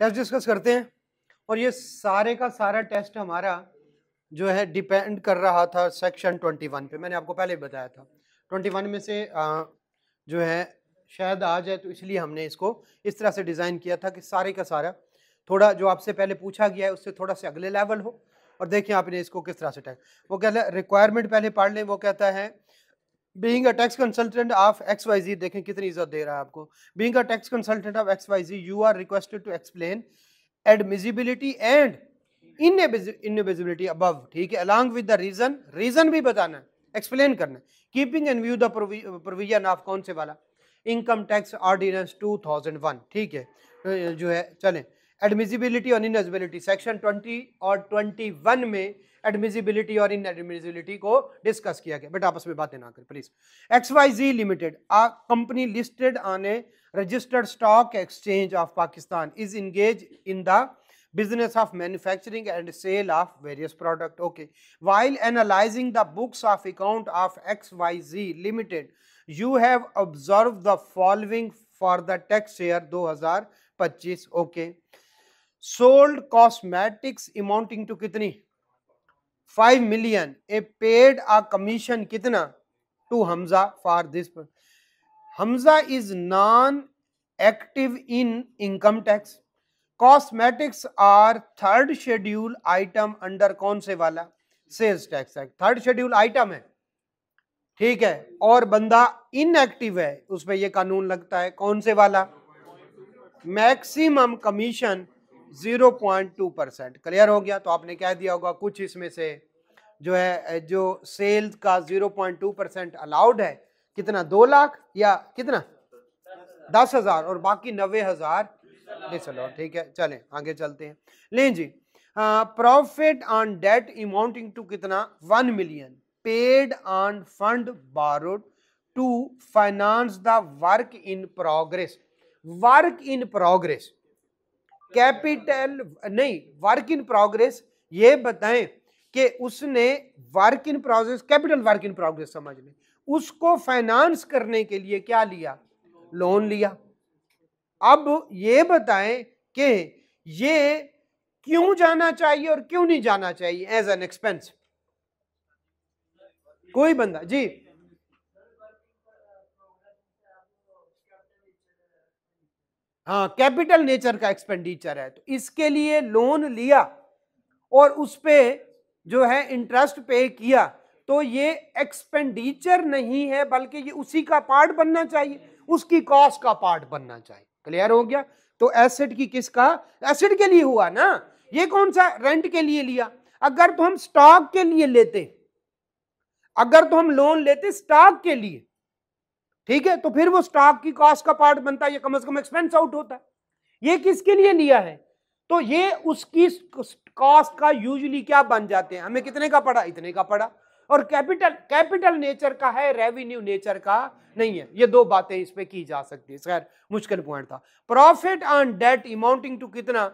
Test discuss करते हैं। और ये सारे का सारा टेस्ट हमारा जो है डिपेंड कर रहा था सेक्शन 21 पे। मैंने आपको पहले बताया था 21 में से जो है शायद आ जाए, तो इसलिए हमने इसको इस तरह से डिज़ाइन किया था कि सारे का सारा थोड़ा जो आपसे पहले पूछा गया है उससे थोड़ा से अगले लेवल हो। और देखिए आपने इसको किस तरह से टैग, वो कहता है रिक्वायरमेंट पहले पढ़ लें। वो कहता है being a tax consultant of XYZ, देखें कितनी इज्जत दे रहा है आपको। Being a tax consultant of XYZ you are requested to explain admissibility and inadmissibility above, ठीक है, along with the reason, reason भी बताना है, एक्सप्लेन करना है। Keeping in view the provision of कौन से वाला, इनकम टैक्स ऑर्डिनेंस 2001, ठीक है जो है। चलें, एडमिजिबिलिटी और इनएबिजिबिलिटी सेक्शन 20 और 21 में एडमिजिबिलिटी और इनएडमिजिबिलिटी को डिस्कस किया गया। बट आपस में बातें ना करें please. XYZ limited, a company listed on a registered stock exchange of Pakistan, is engaged in the business of manufacturing and sale of various products. Okay, while analyzing the books of account of XYZ Limited, you have observed the following for the tax year 2025. Okay, sold cosmetics amounting to कितनी 5 million, a paid a commission कितना to Hamza for this. Hamza is non-active in income tax. Cosmetics are third schedule item under कौन से वाला, sales tax act, third schedule item है, ठीक है, और बंदा इनएक्टिव है, उस पर यह कानून लगता है कौन से वाला, मैक्सिमम कमीशन 0.2%। क्लियर हो गया। तो आपने कह दिया होगा कुछ इसमें से जो है जो सेल्स का 0.2% अलाउड है, कितना 2 लाख या कितना 10,000 और बाकी 90,000 डिसअलाउड, ठीक है। चलें आगे चलते हैं। लें जी, profit on debt amounting to कितना 1 million paid on fund borrowed to finance the work in progress. Work in progress capital नहीं, वर्क इन प्रोग्रेस, ये बताएं कि उसने work in progress, capital work in progress समझ लें, उसको फाइनेंस करने के लिए क्या लिया, लोन लिया। अब ये बताएं कि ये क्यों जाना चाहिए और क्यों नहीं जाना चाहिए एज एन एक्सपेंस। कोई बंदा जी, हाँ कैपिटल नेचर का एक्सपेंडिचर है, तो इसके लिए लोन लिया और उस पे जो है इंटरेस्ट पे किया, तो ये एक्सपेंडिचर नहीं है बल्कि ये उसी का पार्ट बनना चाहिए, उसकी कॉस्ट का पार्ट बनना चाहिए। क्लियर हो गया। तो एसेट की किसका, एसेट के लिए हुआ ना, ये कौन सा रेंट के लिए लिया। अगर तो हम स्टॉक के लिए लेते, अगर तो हम लोन लेते स्टॉक के लिए, ठीक है, तो फिर वो स्टॉक की कॉस्ट का पार्ट बनता है, ये कम से कम एक्सपेंस आउट होता है। ये किसके लिए लिया है, तो ये उसकी कॉस्ट का यूजुअली क्या बन जाते हैं, हमें कितने का पड़ा, इतने का पड़ा। और कैपिटल नेचर का है, रेवेन्यू नेचर का नहीं है। ये दो बातें इस पे की जा सकती है, खैर मुश्किल पॉइंट था। Profit on debt amounting to कितना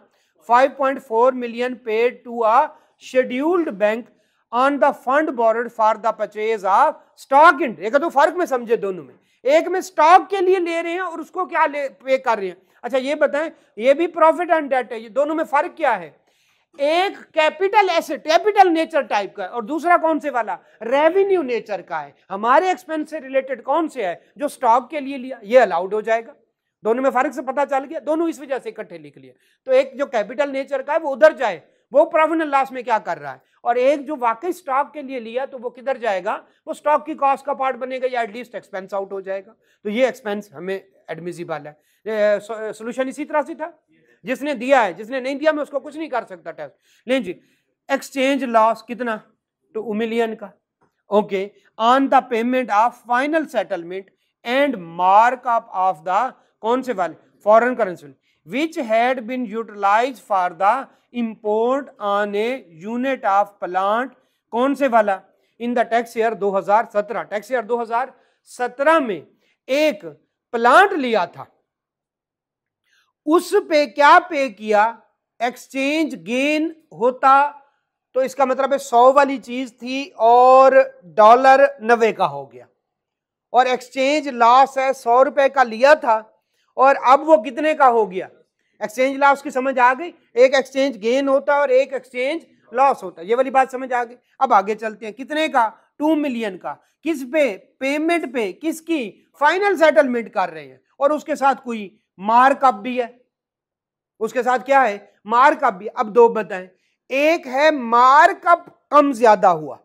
5.4 million paid to a scheduled bank on the fund borrowed for the purchase of stock in. एक तो फर्क में समझे दोनों में, एक में स्टॉक के लिए ले रहे हैं और उसको क्या पे कर रहे हैं। अच्छा ये बताएं, ये भी प्रॉफिट ऑन डेट है, ये दोनों में फर्क क्या है, एक capital asset capital nature type का है और दूसरा कौन से वाला रेवेन्यू नेचर का है। हमारे एक्सपेंस से रिलेटेड कौन से है, जो स्टॉक के लिए लिया, ये अलाउड हो जाएगा। दोनों में फर्क से पता चल गया, दोनों इस वजह से इकट्ठे लिख लिए। तो एक जो कैपिटल नेचर का है वो उधर जाए, वो प्रॉफिट एंड लॉस में क्या कर रहा है, और एक जो वाकई स्टॉक के लिए लिया तो वो किधर जाएगा, वो स्टॉक की कॉस्ट का पार्ट बनेगा या एटलीस्ट एक्सपेंस आउट हो जाएगा। तो ये एक्सपेंस हमें एडमिसिबल है। सोल्यूशन इसी तरह से था, जिसने दिया है, जिसने नहीं दिया मैं उसको कुछ नहीं कर सकता टेस्ट। लें जी, एक्सचेंज लॉस कितना टू मिलियन का, okay, on the payment of final settlement and markup of the कौन से वाले foreign currency which had been utilize for the import on a unit of plant कौन से वाला in the tax year 2017। Tax year 2017 में एक plant लिया था, उस पे क्या पे किया, एक्सचेंज गेन होता, तो इसका मतलब है 100 वाली चीज थी और डॉलर 90 का हो गया, और एक्सचेंज लॉस है 100 रुपए का लिया था और अब वो कितने का हो गया, एक्सचेंज लॉस की समझ आ गई, एक एक्सचेंज गेन होता है और एक एक्सचेंज लॉस होता है, ये वाली बात समझ आ गई। अब आगे चलते हैं, कितने का, 2 मिलियन का, किस पे, पेमेंट पे, किसकी, फाइनल सेटलमेंट कर रहे हैं, और उसके साथ कोई मार्कअप भी है, उसके साथ क्या है, मार्कअप भी। अब दो बताएं, एक है मार्कअप कम ज्यादा हुआ,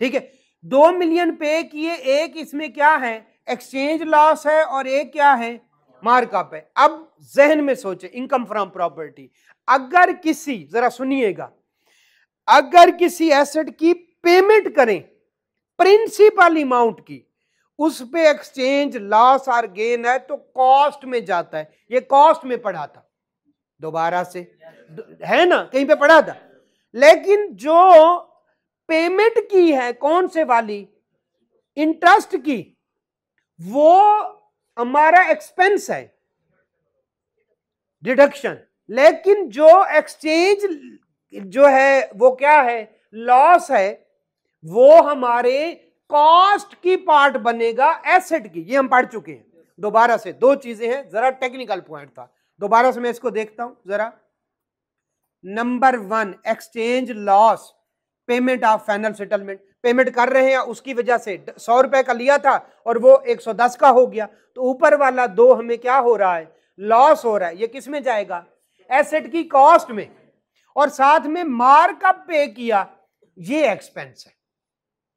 ठीक है, 2 मिलियन पे किए, एक इसमें क्या है, एक्सचेंज लॉस है, और एक क्या है, मार्कअप है। अब जहन में सोचे, इनकम फ्रॉम प्रॉपर्टी, अगर किसी, जरा सुनिएगा, अगर किसी एसेट की पेमेंट करें प्रिंसिपल अमाउंट की, उस पे एक्सचेंज लॉस और गेन है तो कॉस्ट में जाता है, ये कॉस्ट में पढ़ा था, दोबारा से है ना, कहीं पे पढ़ा था। लेकिन जो पेमेंट की है, कौन से वाली, इंटरेस्ट की, वो हमारा एक्सपेंस है, डिडक्शन। लेकिन जो एक्सचेंज जो है वो क्या है, लॉस है, वो हमारे कॉस्ट की पार्ट बनेगा एसेट की, ये हम पढ़ चुके हैं। दोबारा से दो चीजें हैं, जरा टेक्निकल पॉइंट था, दोबारा से मैं इसको देखता हूं जरा। Number 1, exchange loss, payment of final settlement, payment कर रहे हैं, उसकी वजह से 100 रुपए का लिया था और वो 110 का हो गया, तो ऊपर वाला 2 हमें क्या हो रहा है, लॉस हो रहा है, ये किस में जाएगा, एसेट की कॉस्ट में। और साथ में मार्कअप पे किया, ये एक्सपेंस है,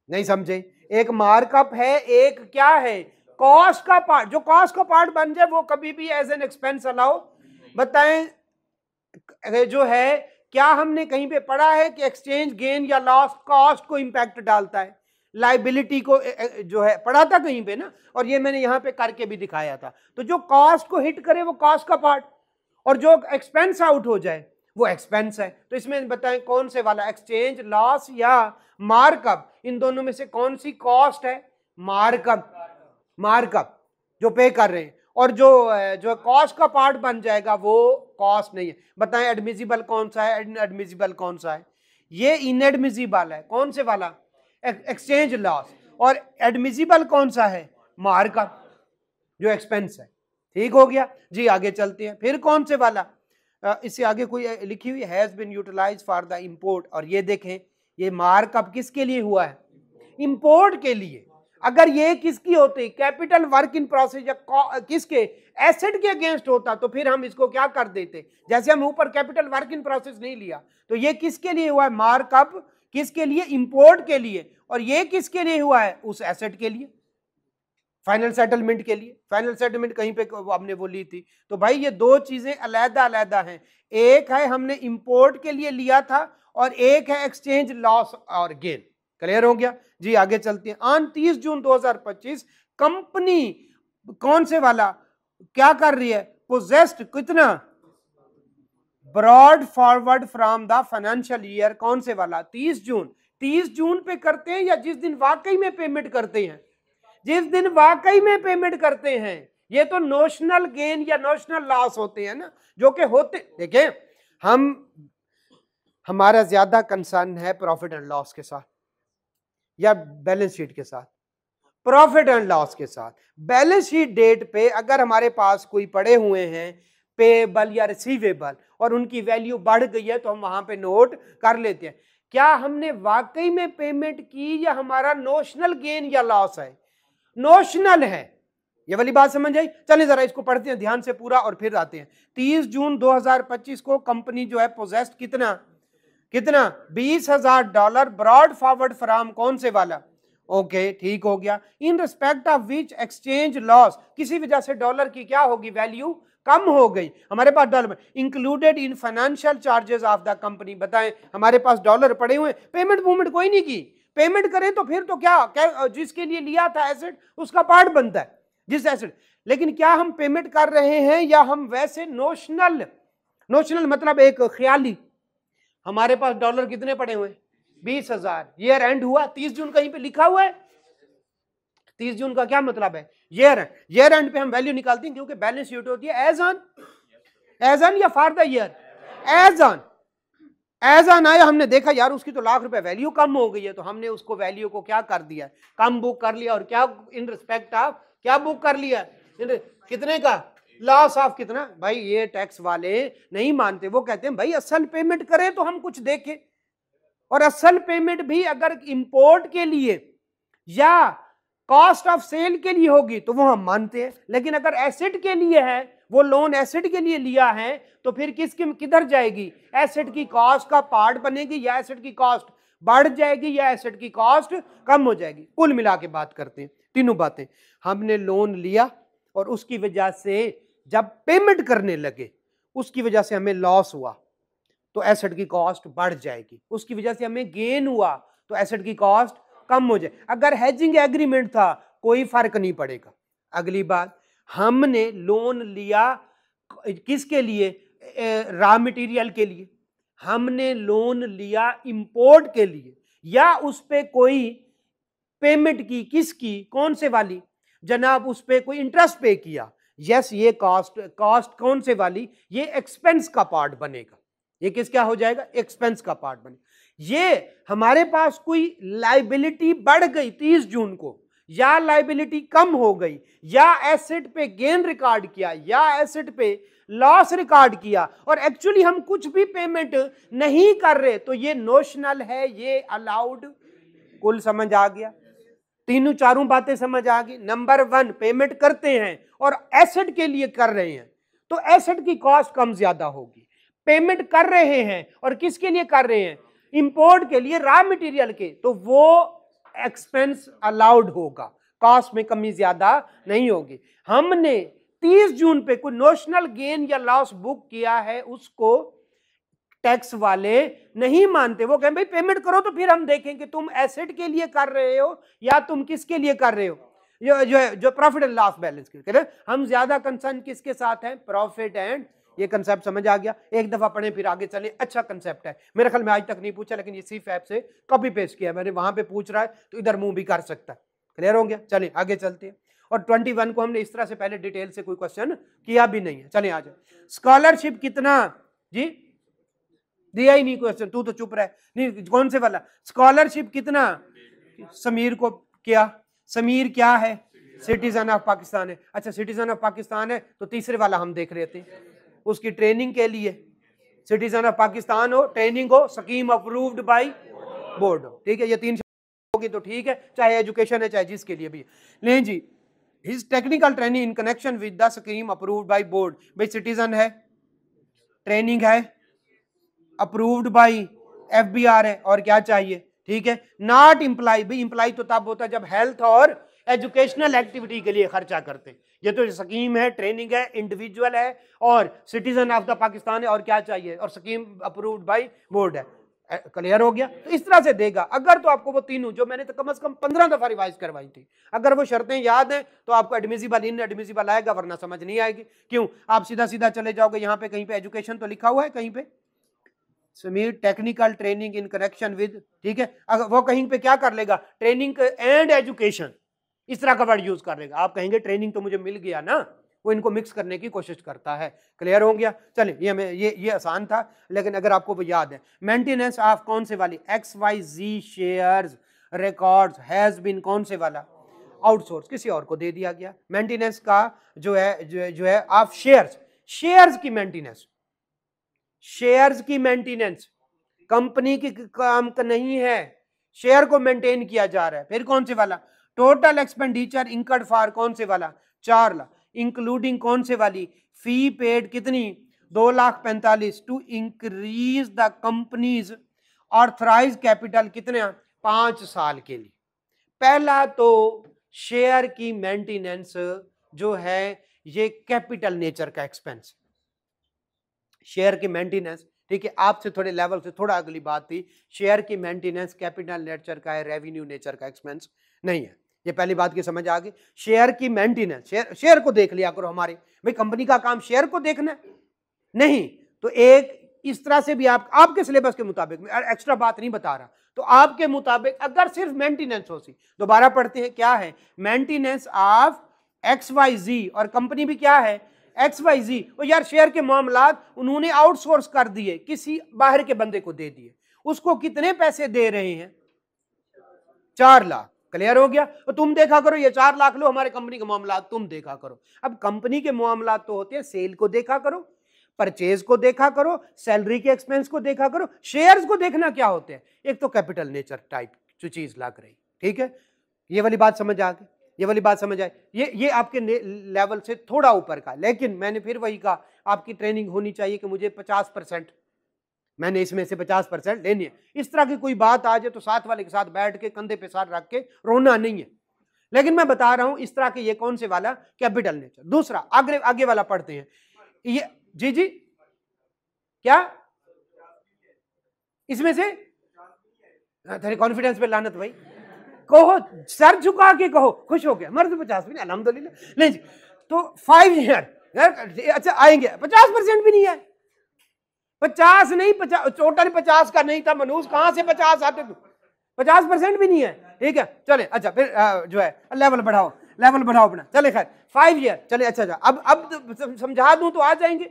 नहीं समझे, एक मार्कअप है, एक क्या है, कॉस्ट का पार्ट, जो कॉस्ट का पार्ट बन जाए वो कभी भी एज एन एक्सपेंस अलाउ। बताएं जो है, क्या हमने कहीं पे पढ़ा है कि एक्सचेंज गेन या लॉस कॉस्ट को इंपैक्ट डालता है, लाइबिलिटी को जो है, पढ़ा था कहीं पे ना, और ये मैंने यहां पे करके भी दिखाया था। तो जो कॉस्ट को हिट करे वो कॉस्ट का पार्ट, और जो एक्सपेंस आउट हो जाए वो एक्सपेंस है। तो इसमें बताएं कौन से वाला, एक्सचेंज लॉस या मार्कअप, इन दोनों में से कौन सी कॉस्ट है, मार्कअप, मार्कअप जो पे कर रहे हैं, और जो कॉस्ट का पार्ट बन जाएगा वो कॉस्ट नहीं है। बताएं एडमिजिबल कौन सा है, एडमिजिबल कौन सा है, ये इनएडमिजिबल है, कौन से वाला, एक्सचेंज लॉस, और एडमिजिबल कौन सा है, मार्कअप जो एक्सपेंस है। ठीक हो गया जी, आगे चलते हैं। फिर कौन से वाला, इससे आगे कोई लिखी हुई, has been utilized for the import, और ये देखें ये मार्कअप किसके लिए हुआ है, इंपोर्ट के लिए। अगर ये किसकी होती, कैपिटल वर्क इन प्रोसेस या किसके, एसेट के अगेंस्ट होता, तो फिर हम इसको क्या कर देते, जैसे हम ऊपर कैपिटल वर्क इन प्रोसेस नहीं लिया, तो ये किसके लिए हुआ है, मार्कअप किसके लिए, इंपोर्ट के लिए, और ये किसके लिए हुआ है, उस एसेट के लिए, फाइनल सेटलमेंट के लिए। फाइनल सेटलमेंट कहीं पे हमने वो ली थी। तो भाई ये दो चीजें अलग अलग हैं, एक है हमने इंपोर्ट के लिए लिया था, और एक है एक्सचेंज लॉस और गेन। क्लियर हो गया जी, आगे चलते हैं। ऑन 30 जून 2025 कंपनी कौन से वाला क्या कर रही है, पोजेस्ड कितना, brought forward from the financial year, कौन से वाला, 30 जून। 30 जून पे करते हैं या जिस दिन वाकई में पेमेंट करते हैं, जिस दिन वाकई में पेमेंट करते हैं। ये तो नोशनल गेन या नोशनल लॉस होते हैं ना, जो कि होते, देखें हमारा ज्यादा कंसर्न है प्रॉफिट एंड लॉस के साथ या बैलेंस शीट के साथ, प्रॉफिट एंड लॉस के साथ। बैलेंस शीट डेट पे अगर हमारे पास कोई पड़े हुए हैं पेएबल या रिसीवेबल और उनकी वैल्यू बढ़ गई है तो हम वहां पे नोट कर लेते हैं, क्या हमने वाकई में पेमेंट की या हमारा नोशनल गेन या लॉस है, नोशनल है। ये वाली बात समझ आई। चलिए जरा इसको पढ़ते हैं ध्यान से पूरा और फिर आते हैं। 30 जून 2025 को कंपनी जो है पोजेस्ड कितना 20,000 डॉलर ब्रॉड फॉरवर्ड फ्रॉम कौन से वाला, ओके ठीक हो गया, in respect of which exchange loss, किसी वजह से डॉलर की क्या होगी, वैल्यू कम हो गई, हमारे पास dollar included in financial charges of the company. बताएं हमारे पास डॉलर पड़े हुए, पेमेंट मूवमेंट कोई नहीं की, पेमेंट करें तो फिर तो क्या जिसके लिए लिया था एसेट उसका पार्ट बनता है जिस एसेट, लेकिन क्या हम पेमेंट कर रहे हैं या हम वैसे नोशनल मतलब एक ख्याली, हमारे पास डॉलर कितने पड़े हुए 20,000, ईयर एंड हुआ 30 जून कहीं पे लिखा हुआ है, 30 जून का क्या मतलब है, ईयर एंड पे हम वैल्यू निकालते हैं क्योंकि बैलेंस शीट होती है एज ऑन या for the year, as on आया, हमने देखा यार उसकी तो लाख रुपए वैल्यू कम हो गई है तो हमने उसको वैल्यू को क्या कर दिया, कम बुक कर लिया, और क्या इन रिस्पेक्ट ऑफ क्या बुक कर लिया, कितने का लॉस ऑफ कितना, भाई ये टैक्स वाले नहीं मानते, वो कहते हैं भाई असल पेमेंट करें तो हम कुछ देखें, और असल पेमेंट भी अगर इंपोर्ट के लिए या कॉस्ट ऑफ सेल के लिए होगी तो वो हम मानते हैं, लेकिन अगर एसेट के लिए है, वो लोन एसेट के लिए लिया है, तो फिर किधर जाएगी, एसेट की कॉस्ट का पार्ट बनेगी, या एसेट की कॉस्ट बढ़ जाएगी, या एसेट की कॉस्ट कम हो जाएगी। कुल मिला के बात करते हैं, तीनों बातें। हमने लोन लिया और उसकी वजह से जब पेमेंट करने लगे उसकी वजह से हमें लॉस हुआ तो एसेट की कॉस्ट बढ़ जाएगी, उसकी वजह से हमें गेन हुआ तो एसेट की कॉस्ट कम हो जाए। अगर हेजिंग एग्रीमेंट था कोई फर्क नहीं पड़ेगा। अगली बात, हमने लोन लिया किसके लिए, रॉ मटेरियल के लिए, हमने लोन लिया इंपोर्ट के लिए, या उस पे कोई पेमेंट की, किसकी, कौन से वाली, जनाब उस पे कोई इंटरेस्ट पे किया, यस ये कॉस्ट कौन से वाली, ये एक्सपेंस का पार्ट बनेगा, ये किसका हो जाएगा, एक्सपेंस का पार्ट बनेगा। ये हमारे पास कोई लाइबिलिटी बढ़ गई 30 जून को, या लाइबिलिटी कम हो गई, या एसेट पे गेन रिकॉर्ड किया, या एसेट पे लॉस रिकॉर्ड किया, और एक्चुअली हम कुछ भी पेमेंट नहीं कर रहे, तो ये नोशनल है, ये अलाउड। कुल समझ आ गया, तीनों चारों बातें समझ आ गई। नंबर 1, पेमेंट करते हैं और एसेट के लिए कर रहे हैं तो एसेट की कॉस्ट कम ज्यादा होगी। पेमेंट कर रहे हैं और किसके लिए कर रहे हैं, इंपोर्ट के लिए, रॉ मटेरियल के, तो वो एक्सपेंस अलाउड होगा, कॉस्ट में कमी ज्यादा नहीं होगी। हमने 30 जून पे कोई नोशनल गेन या लॉस बुक किया है, उसको टैक्स वाले नहीं मानते, वो कहें भाई पेमेंट करो तो फिर हम देखेंगे तुम एसेट के लिए कर रहे हो या तुम किसके लिए कर रहे हो, जो प्रॉफिट एंड लॉस बैलेंस के लिए। हम ज्यादा कंसर्न किसके साथ हैं, प्रॉफिट एंड, ये कंसेप्ट समझ आ गया, एक दफा पढ़े फिर आगे चले, अच्छा कंसेप्ट है, मेरे ख्याल में आज तक नहीं पूछा, लेकिन ये सिर्फ ऐप से कॉपी पेस्ट किया मैंने, वहां पे पूछ रहा है तो इधर मुंह भी कर सकता है। क्लियर हो गया, चलिए आगे चलते हैं। और 21 को हमने इस तरह से पहले डिटेल से कोई क्वेश्चन किया भी नहीं है। चलिए आ जाए, स्कॉलरशिप कितना जी, दिया ही नहीं क्वेश्चन, तू तो चुप रहे, नहीं कौन से वाला, स्कॉलरशिप कितना, समीर को किया, समीर क्या है, सिटीजन ऑफ पाकिस्तान है। अच्छा सिटीजन ऑफ पाकिस्तान है तो तीसरे वाला हम देख रहे थे, उसकी ट्रेनिंग के लिए सिटीजन ऑफ पाकिस्तान हो, ट्रेनिंग हो, स्कीम अप्रूव्ड बाय बोर्ड हो, ठीक है, ये 3 होगी तो ठीक है, चाहे एजुकेशन है चाहे जिसके लिए भी। नहीं जी, his technical training in connection with the scheme approved by board, भाई सिटीजन है, ट्रेनिंग है, अप्रूव्ड बाय एफबीआर है, और क्या चाहिए, ठीक है, नॉट इम्प्लाई, भाई इम्प्लाई तो तब होता है जब हेल्थ और एजुकेशनल एक्टिविटी के लिए खर्चा करते, ये तो स्कीम है, ट्रेनिंग है, इंडिविजुअल है, और सिटीजन ऑफ द पाकिस्तान है, और क्या चाहिए, और स्कीम अप्रूव्ड बाय बोर्ड है। क्लियर हो गया, तो इस तरह से देगा। अगर तो आपको वो तीनों जो मैंने तो कम से कम 15 दफा रिवाइज करवाई थी, अगर वो शर्तें याद हैं तो आपको एडमिसिबल इन एडमिसिबल आएगा, वरना समझ नहीं आएगी। क्यों, आप सीधा सीधा चले जाओगे, यहाँ पे कहीं पे एजुकेशन तो लिखा हुआ है, कहीं पे Sameer technical training in connection with, ठीक है, अगर वो कहीं पे क्या कर लेगा, ट्रेनिंग एंड एजुकेशन, इस तरह का वर्ड यूज कर लेगा, आप कहेंगे ट्रेनिंग तो मुझे मिल गया ना, वो इनको मिक्स करने की कोशिश करता है। क्लियर हो गया, चलिए ये आसान था, लेकिन अगर आपको वो याद है, मेंटेनेंस ऑफ कौन से वाली, XYZ shares records has been कौन से वाला, आउटसोर्स, किसी और को दे दिया गया। मेंटेनेंस का जो है ऑफ शेयर्स की मेंटेनेंस, शेयर्स की मेंटेनेंस कंपनी की काम का नहीं है, शेयर को मेंटेन किया जा रहा है। फिर कौन से वाला, टोटल एक्सपेंडिचर इंकर्ड फॉर कौन से वाला, 4 लाख, इंक्लूडिंग कौन से वाली, फी पेड कितनी, 2,45,000 to increase the company's authorize capital कितने, 5 साल के लिए। पहला तो शेयर की मेंटेनेंस जो है ये कैपिटल नेचर का एक्सपेंस, शेयर की मेंटेनेंस, ठीक है, आपसे थोड़े लेवल से थोड़ा अगली बात थी, शेयर की मेंटेनेंस कैपिटल नेचर का है, रेवेन्यू नेचर का एक्सपेंस नहीं है। ये पहली बात की समझ आ गई। शेयर की मेंटेनेंस, शेयर को देख लिया करो, हमारे भाई कंपनी का काम शेयर को देखना नहीं, तो एक इस तरह से भी आपके सिलेबस के मुताबिक, एक्स्ट्रा बात नहीं बता रहा, तो आपके मुताबिक अगर सिर्फ मेंटेनेंस हो सी, दोबारा पढ़ते हैं, क्या है, मेंटेनेंस ऑफ XYZ, और कंपनी भी क्या है, XYZ। और यार शेयर के मामलात उन्होंने आउटसोर्स कर दिए, किसी बाहर के बंदे को दे दिए, उसको कितने पैसे दे रहे हैं, 4 लाख, क्लियर हो गया? तो तुम देखा करो, ये 4 लाख लो, हमारे कंपनी के मामला तुम देखा करो। अब कंपनी के मामला तो होते हैं, सेल को देखा करो, परचेज को देखा करो, सैलरी के एक्सपेंस को देखा करो, शेयर्स को देखना क्या होते हैं, एक तो कैपिटल नेचर टाइप जो चीज लग रही, ठीक है? ये वाली बात समझ आ गई, ये वाली बात समझ आए? ये आपके लेवल से थोड़ा ऊपर का, लेकिन मैंने फिर वही कहा, आपकी ट्रेनिंग होनी चाहिए कि मुझे 50%, मैंने इसमें से 50% लेनी है। इस तरह की कोई बात आ जाए तो साथ वाले के साथ बैठ के कंधे पे साथ रख के रोना नहीं है, लेकिन मैं बता रहा हूं इस तरह के ये कौन से वाला, कैपिटल नेचर। दूसरा आगे वाला पढ़ते हैं। ये जी क्या इसमें से तेरे कॉन्फिडेंस पे लानत भाई, कहो सर झुका के कहो, खुश हो गया, मर्द 50 भी नहीं, अल्हम्दुलिल्लाह। नहीं जी, तो 5 ईयर अच्छा आएंगे, 50% भी नहीं है, 50 नहीं, 50 टोटल 50 का नहीं था मनूस, कहां से 50 आते थे, 50% भी नहीं है, ठीक है? चले अच्छा फिर जो है लेवल बढ़ाओ अपना, चले खैर 5 ईयर चले। अच्छा अब समझा दूं तो आ जाएंगे।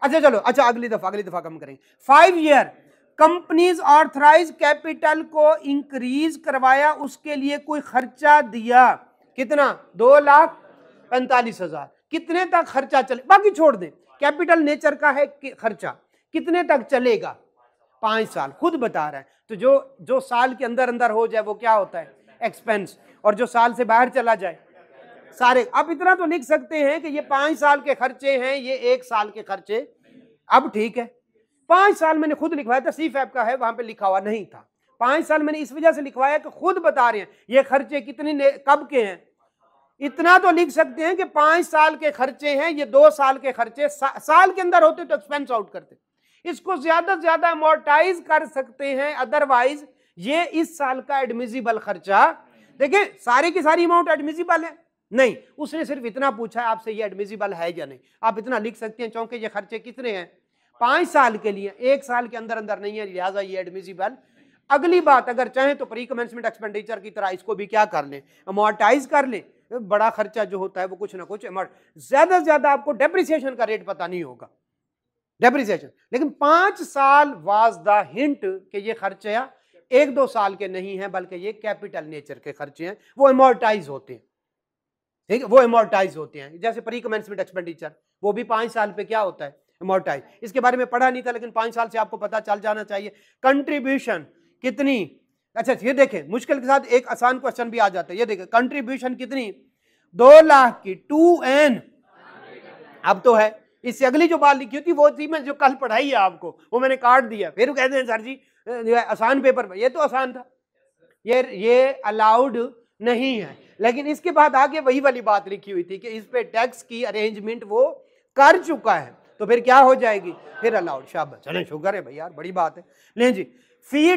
अच्छा चलो, अच्छा अगली दफा कम करेंगे। 5 ईयर कंपनीज ऑथराइज कैपिटल को इंक्रीज करवाया, उसके लिए कोई खर्चा दिया, कितना? 2,45,000। कितने तक खर्चा चले, बाकी छोड़ दें, कैपिटल नेचर का है कि खर्चा कितने तक चलेगा? 5 साल। खुद बता रहा है, तो जो साल के अंदर अंदर हो जाए वो क्या होता है? एक्सपेंस। और जो साल से बाहर चला जाए सारे। आप इतना तो लिख सकते हैं कि ये 5 साल के खर्चे हैं, ये 1 साल के खर्चे। अब ठीक है, 5 साल मैंने खुद लिखवाया था, CFAP का है, वहां पे लिखा हुआ नहीं था। 5 साल मैंने इस वजह से लिखवाया कि खुद बता रहे हैं ये खर्चे कितने कब के हैं। इतना तो लिख सकते हैं कि 5 साल के खर्चे हैं, ये 2 साल के खर्चे साल के अंदर होते तो एक्सपेंस आउट करते, इसको ज्यादा से ज्यादा अमोर्टाइज कर सकते हैं, अदरवाइज ये इस साल का एडमिजिबल खर्चा। देखिए सारी की सारी अमाउंट एडमिजिबल है नहीं, उसने सिर्फ इतना पूछा है आपसे ये एडमिजिबल है या नहीं। आप इतना लिख सकते हैं क्योंकि ये खर्चे कितने हैं? 5 साल के लिए, 1 साल के अंदर अंदर नहीं है, लिहाजा ये एडमिजिबल। अगली बात, अगर चाहे तो प्री कमेंसमेंट एक्सपेंडिचर की तरह इसको भी क्या कर लें, अमोर्टाइज कर लें। बड़ा खर्चा जो होता है वो कुछ ना कुछ ज्यादा से ज्यादा आपको डेप्रिसिएशन का रेट पता नहीं होगा, डेप्रिसिएशन। लेकिन 5 साल वाज द हिंट कि ये खर्चा 1-2 साल के नहीं है, बल्कि ये कैपिटल नेचर के खर्चे हैं, वो अमोर्टाइज होते हैं, ठीक है? वो अमोर्टाइज होते हैं। जैसे प्री कमेंसमेंट एक्सपेंडिचर, वो भी 5 साल पे क्या होता है? अमोर्टाइज। इसके बारे में पढ़ा नहीं था, लेकिन 5 साल से आपको पता चल जाना चाहिए। कंट्रीब्यूशन कितनी? अच्छा ये देखें, मुश्किल के साथ एक आसान क्वेश्चन भी आ जाता है। ये देखें कंट्रीब्यूशन कितनी? 2 लाख की 2N। अब तो है, इससे अगली जो बात लिखी थी वो थी मैं जो कल पढ़ाई है आपको, वो मैंने काट दिया। फिर कहते हैं सर जी आसान पेपर में, ये तो आसान था, ये अलाउड नहीं है। लेकिन इसके बाद आगे वही वाली बात लिखी हुई थी कि इस पे टैक्स की अरेंजमेंट वो कर चुका है, तो फिर क्या हो जाएगी? फिर अलाउड। शाबाश, चलें, शुक्र है भाई यार, बड़ी बात है। लें जी, फ्री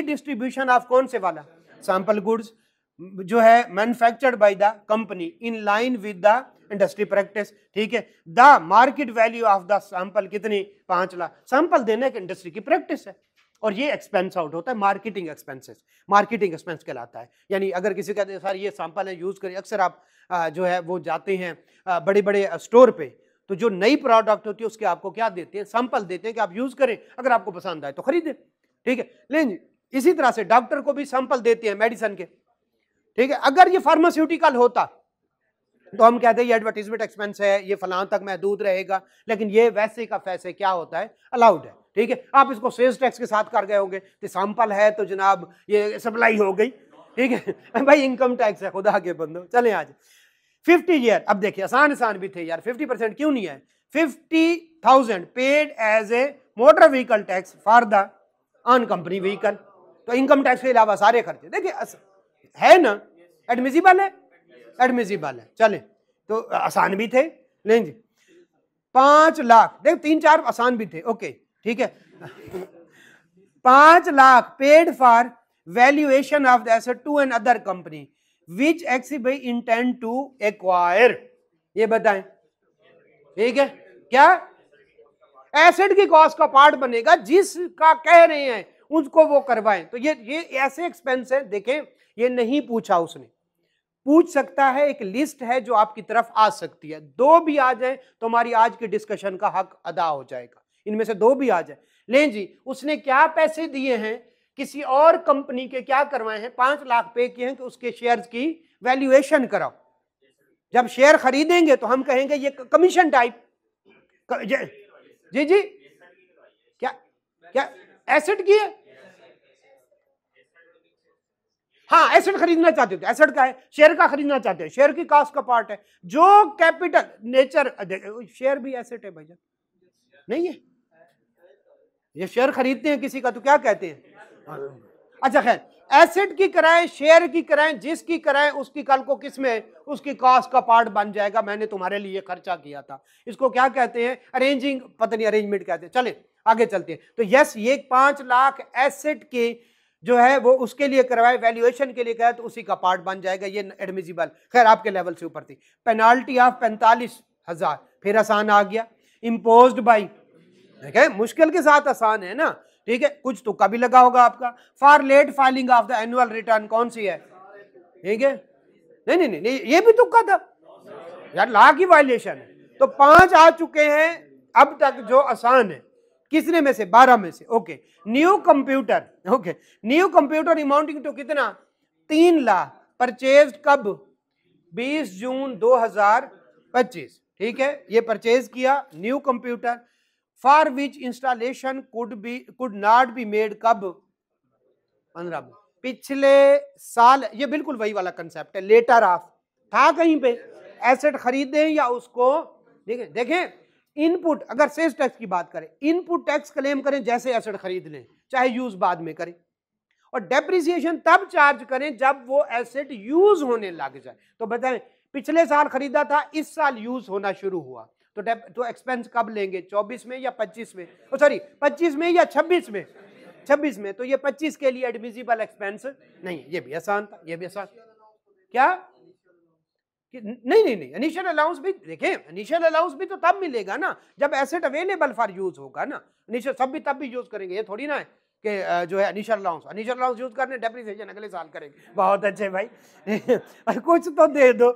डिस्ट्रीब्यूशन ऑफ कौन से वाला? सैंपल गुड्स जो है manufactured by the company in line with the industry practice, ठीक है? The market value of the sample कितनी? 5 लाख। सैंपल देने की इंडस्ट्री की प्रैक्टिस है, और ये एक्सपेंस आउट होता है, मार्केटिंग एक्सपेंसेस, मार्केटिंग एक्सपेंस कहलाता है। यानी अगर किसी कहते हैं सर ये सैंपल है यूज करिए, अक्सर आप जो है वो जाते हैं बड़े बड़े स्टोर पे, तो जो नई प्रोडक्ट होती है उसके आपको क्या देते हैं? सैंपल देते हैं कि आप यूज करें, अगर आपको पसंद आए तो खरीदें, ठीक है? लेकिन इसी तरह से डॉक्टर को भी सैंपल देते हैं मेडिसिन के, ठीक है? अगर ये फार्मास्यूटिकल होता तो हम कहते हैं ये एडवर्टाइजमेंट एक्सपेंस है, ये फलां तक महदूद रहेगा, लेकिन ये वैसे का वैसे क्या होता है? अलाउड है, ठीक है? आप इसको सेल्स टैक्स के साथ कर गए होंगे, तो सैंपल है तो जनाब ये सप्लाई हो गई, ठीक है भाई, इनकम टैक्स है, खुदा के बंदो। चले आज 50 ईयर। अब देखिए आसान भी थे यार, 50% क्यों नहीं है? 50,000 paid as a motor vehicle tax for the on company vehicle. तो इनकम टैक्स के अलावा सारे खर्चे देखिए है ना, एडमिजिबल है, एडमिजिबल है। चले तो आसान भी थे। लेंगे 5 लाख, देख 3-4 आसान भी थे, ओके ठीक है। 5 lakh paid for valuation of the asset to another company which XB intend to acquire. ये बताएं, ठीक है? क्या एसेट की कॉस्ट का पार्ट बनेगा, जिसका कह रहे हैं उसको वो करवाएं। तो ये ऐसे एक्सपेंस है, देखें ये नहीं पूछा उसने, पूछ सकता है, एक लिस्ट है जो आपकी तरफ आ सकती है। 2 भी आ जाए तो हमारी आज की डिस्कशन का हक अदा हो जाएगा, इनमें से 2 भी आ जाए। लें जी, उसने क्या पैसे दिए हैं? किसी और कंपनी के क्या करवाए हैं, 5 लाख पे किए हैं कि उसके शेयर्स की वैल्यूएशन कराओ। जब शेयर खरीदेंगे तो हम कहेंगे ये कमीशन टाइप। जी जी, क्या क्या एसेट की है? हाँ, एसेट खरीदना चाहते हो, एसेट का है, शेयर का खरीदना चाहते हैं, शेयर की कास्ट का पार्ट है। जो कैपिटल नेचर, शेयर भी एसेट है भैया, नहीं है? ये शेयर खरीदते हैं किसी का तो क्या कहते हैं? अच्छा खैर, एसेट की कराएं, शेयर की कराएं, जिसकी कराएं उसकी कल को किसमें उसकी कास्ट का पार्ट बन जाएगा। मैंने तुम्हारे लिए खर्चा किया था, इसको क्या कहते हैं? अरेंजिंग, पता नहीं अरेंजमेंट कहते हैं। चले आगे चलते हैं। तो यस, ये 5 लाख एसेट के जो है वो उसके लिए करवाए, वैल्यूएशन के लिए कहा तो उसी का पार्ट बन जाएगा, ये एडमिजिबल। खैर आपके लेवल से ऊपर थी। पेनाल्टी ऑफ 45,000, फिर आसान आ गया। इम्पोज्ड बाई, ठीक है, मुश्किल के साथ आसान है ना, ठीक है, कुछ तुक्का भी लगा होगा आपका। For late filing of the annual return, कौन सी है? ठीक है, नहीं नहीं नहीं, ये भी तुक्का था यार, लॉ की वायलेशन है। तो 5 आ चुके हैं अब तक जो आसान है। किसने में से? 12 में से। Okay, new computer, okay, new computer amounting to कितना? 3 लाख। परचेज कब? 20 जून 2025, ठीक है, ये परचेज किया new computer. For which installation could not be made कब? 15 में। पिछले साल, ये बिल्कुल वही वाला कंसेप्ट है, लेटर ऑफ था कहीं पे, एसेट खरीदें या उसको देखें। देखें, इनपुट, अगर सेल्स टैक्स की बात करें, इनपुट टैक्स क्लेम करें जैसे एसेट खरीद लें, चाहे यूज बाद में करें, और डेप्रिसिएशन तब चार्ज करें जब वो एसेट यूज होने लग जाए। तो बताएं, पिछले साल खरीदा था, इस साल यूज होना शुरू हुआ, तो एक्सपेंस कब लेंगे? 24 में या 25 में? सॉरी, 25 में या 26 में? 26 में। तो ये 25 के लिए एडमिजिबल एक्सपेंस नहीं। ये भी आसान था, ये भी आसान। क्या? नहीं नहीं नहीं, इनिशियल अलाउंस भी देखें, इनिशियल अलाउंस भी तो तब मिलेगा ना जब एसेट अवेलेबल फॉर यूज होगा ना। इनिशियल सब भी तब भी यूज करेंगे, ये थोड़ी ना है कि जो है इनिशियल अलाउंस यूज करने, डेप्रिसिएशन अगले साल करेंगे। बहुत अच्छे भाई कुछ तो दे दो।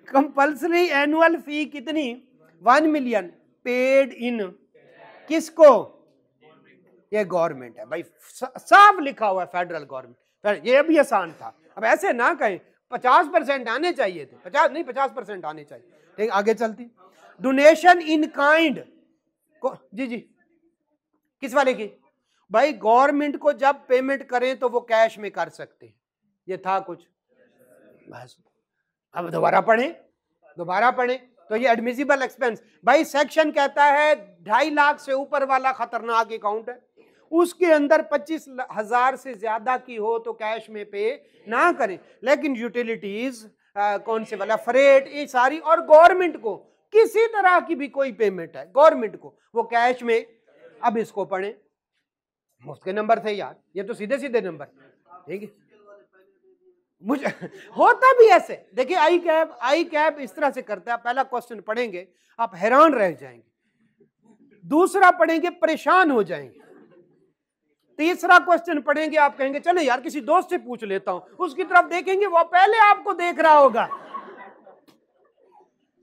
कंपल्सरी एनुअल फी कितनी? 1 मिलियन पेड इन किसको? ये गवर्नमेंट है भाई, साफ लिखा हुआ है फेडरल गवर्नमेंट। ये भी आसान था। अब ऐसे ना कहें 50% आने चाहिए थे, 50 नहीं 50% आने चाहिए। ठीक, आगे चलती। डोनेशन इन काइंड जी जी, किस वाले की? भाई गवर्नमेंट को जब पेमेंट करें तो वो कैश में कर सकते हैं। ये था कुछ बस। अब दोबारा पढ़े तो ये एडमिसिबल एक्सपेंस भाई, सेक्शन कहता है 2.5 लाख से ऊपर वाला खतरनाक अकाउंट है, उसके अंदर 25,000 से ज्यादा की हो तो कैश में पे ना करें। लेकिन यूटिलिटीज, कौन से वाला, फ्रेट, ये सारी, और गवर्नमेंट को किसी तरह की भी कोई पेमेंट है गवर्नमेंट को, वो कैश में। अब इसको पढ़ें, मुफ्त के नंबर थे यार, ये तो सीधे सीधे नंबर, ठीक है। मुझे होता भी ऐसे, देखिए आई कैप इस तरह से करता है। पहला क्वेश्चन पढ़ेंगे आप हैरान रह जाएंगे, दूसरा पढ़ेंगे परेशान हो जाएंगे, तीसरा क्वेश्चन पढ़ेंगे आप कहेंगे चले यार किसी दोस्त से पूछ लेता हूं, उसकी तरफ देखेंगे वो पहले आपको देख रहा होगा,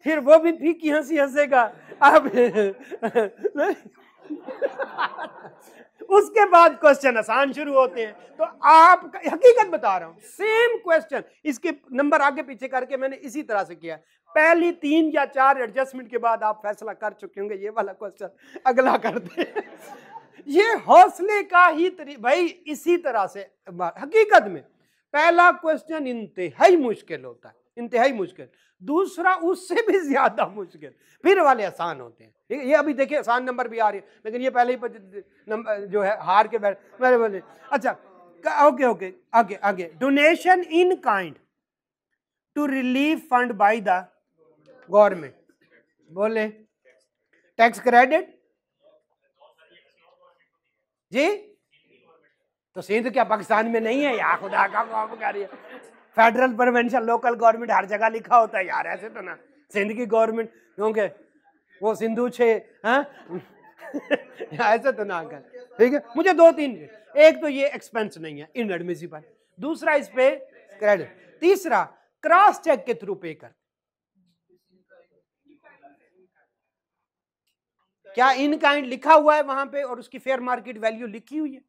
फिर वो भी फीकी हंसी हंसेगा अब उसके बाद क्वेश्चन आसान शुरू होते हैं। तो आप हकीकत बता रहा हूं, सेम क्वेश्चन, इसके नंबर आगे पीछे करके मैंने इसी तरह से किया। पहली 3 या 4 एडजस्टमेंट के बाद आप फैसला कर चुके होंगे ये वाला क्वेश्चन अगला करते हैं। ये हौसले का ही भाई, इसी तरह से हकीकत में पहला क्वेश्चन इंतहाई मुश्किल होता है, इंतहाई मुश्किल, दूसरा उससे भी ज्यादा मुश्किल, फिर वाले आसान होते हैं। ठीक है, ये अभी देखिए आसान नंबर भी आ रही है, लेकिन ये पहले ही नंबर जो है हार के बैठ मेरे बोले। अच्छा ओके ओके, आगे आगे। Donation in kind to relief fund by the government, बोले टैक्स क्रेडिट जी। तो सिंध क्या पाकिस्तान में नहीं है यार, खुदा का काम कर रही है। फेडरल प्रोविंशियल लोकल गवर्नमेंट हर जगह लिखा होता है यार, ऐसे तो ना सिंध की गवर्नमेंट क्योंकि वो सिंधु 6 ऐसे तो ना कर। ठीक है, मुझे 2-3, एक तो ये एक्सपेंस नहीं है इनएडमिसिबल, दूसरा इस पे क्रेडिट, तीसरा क्रॉस चेक के थ्रू पे कर। क्या इन काइंड लिखा हुआ है वहां पे और उसकी फेयर मार्केट वैल्यू लिखी हुई है?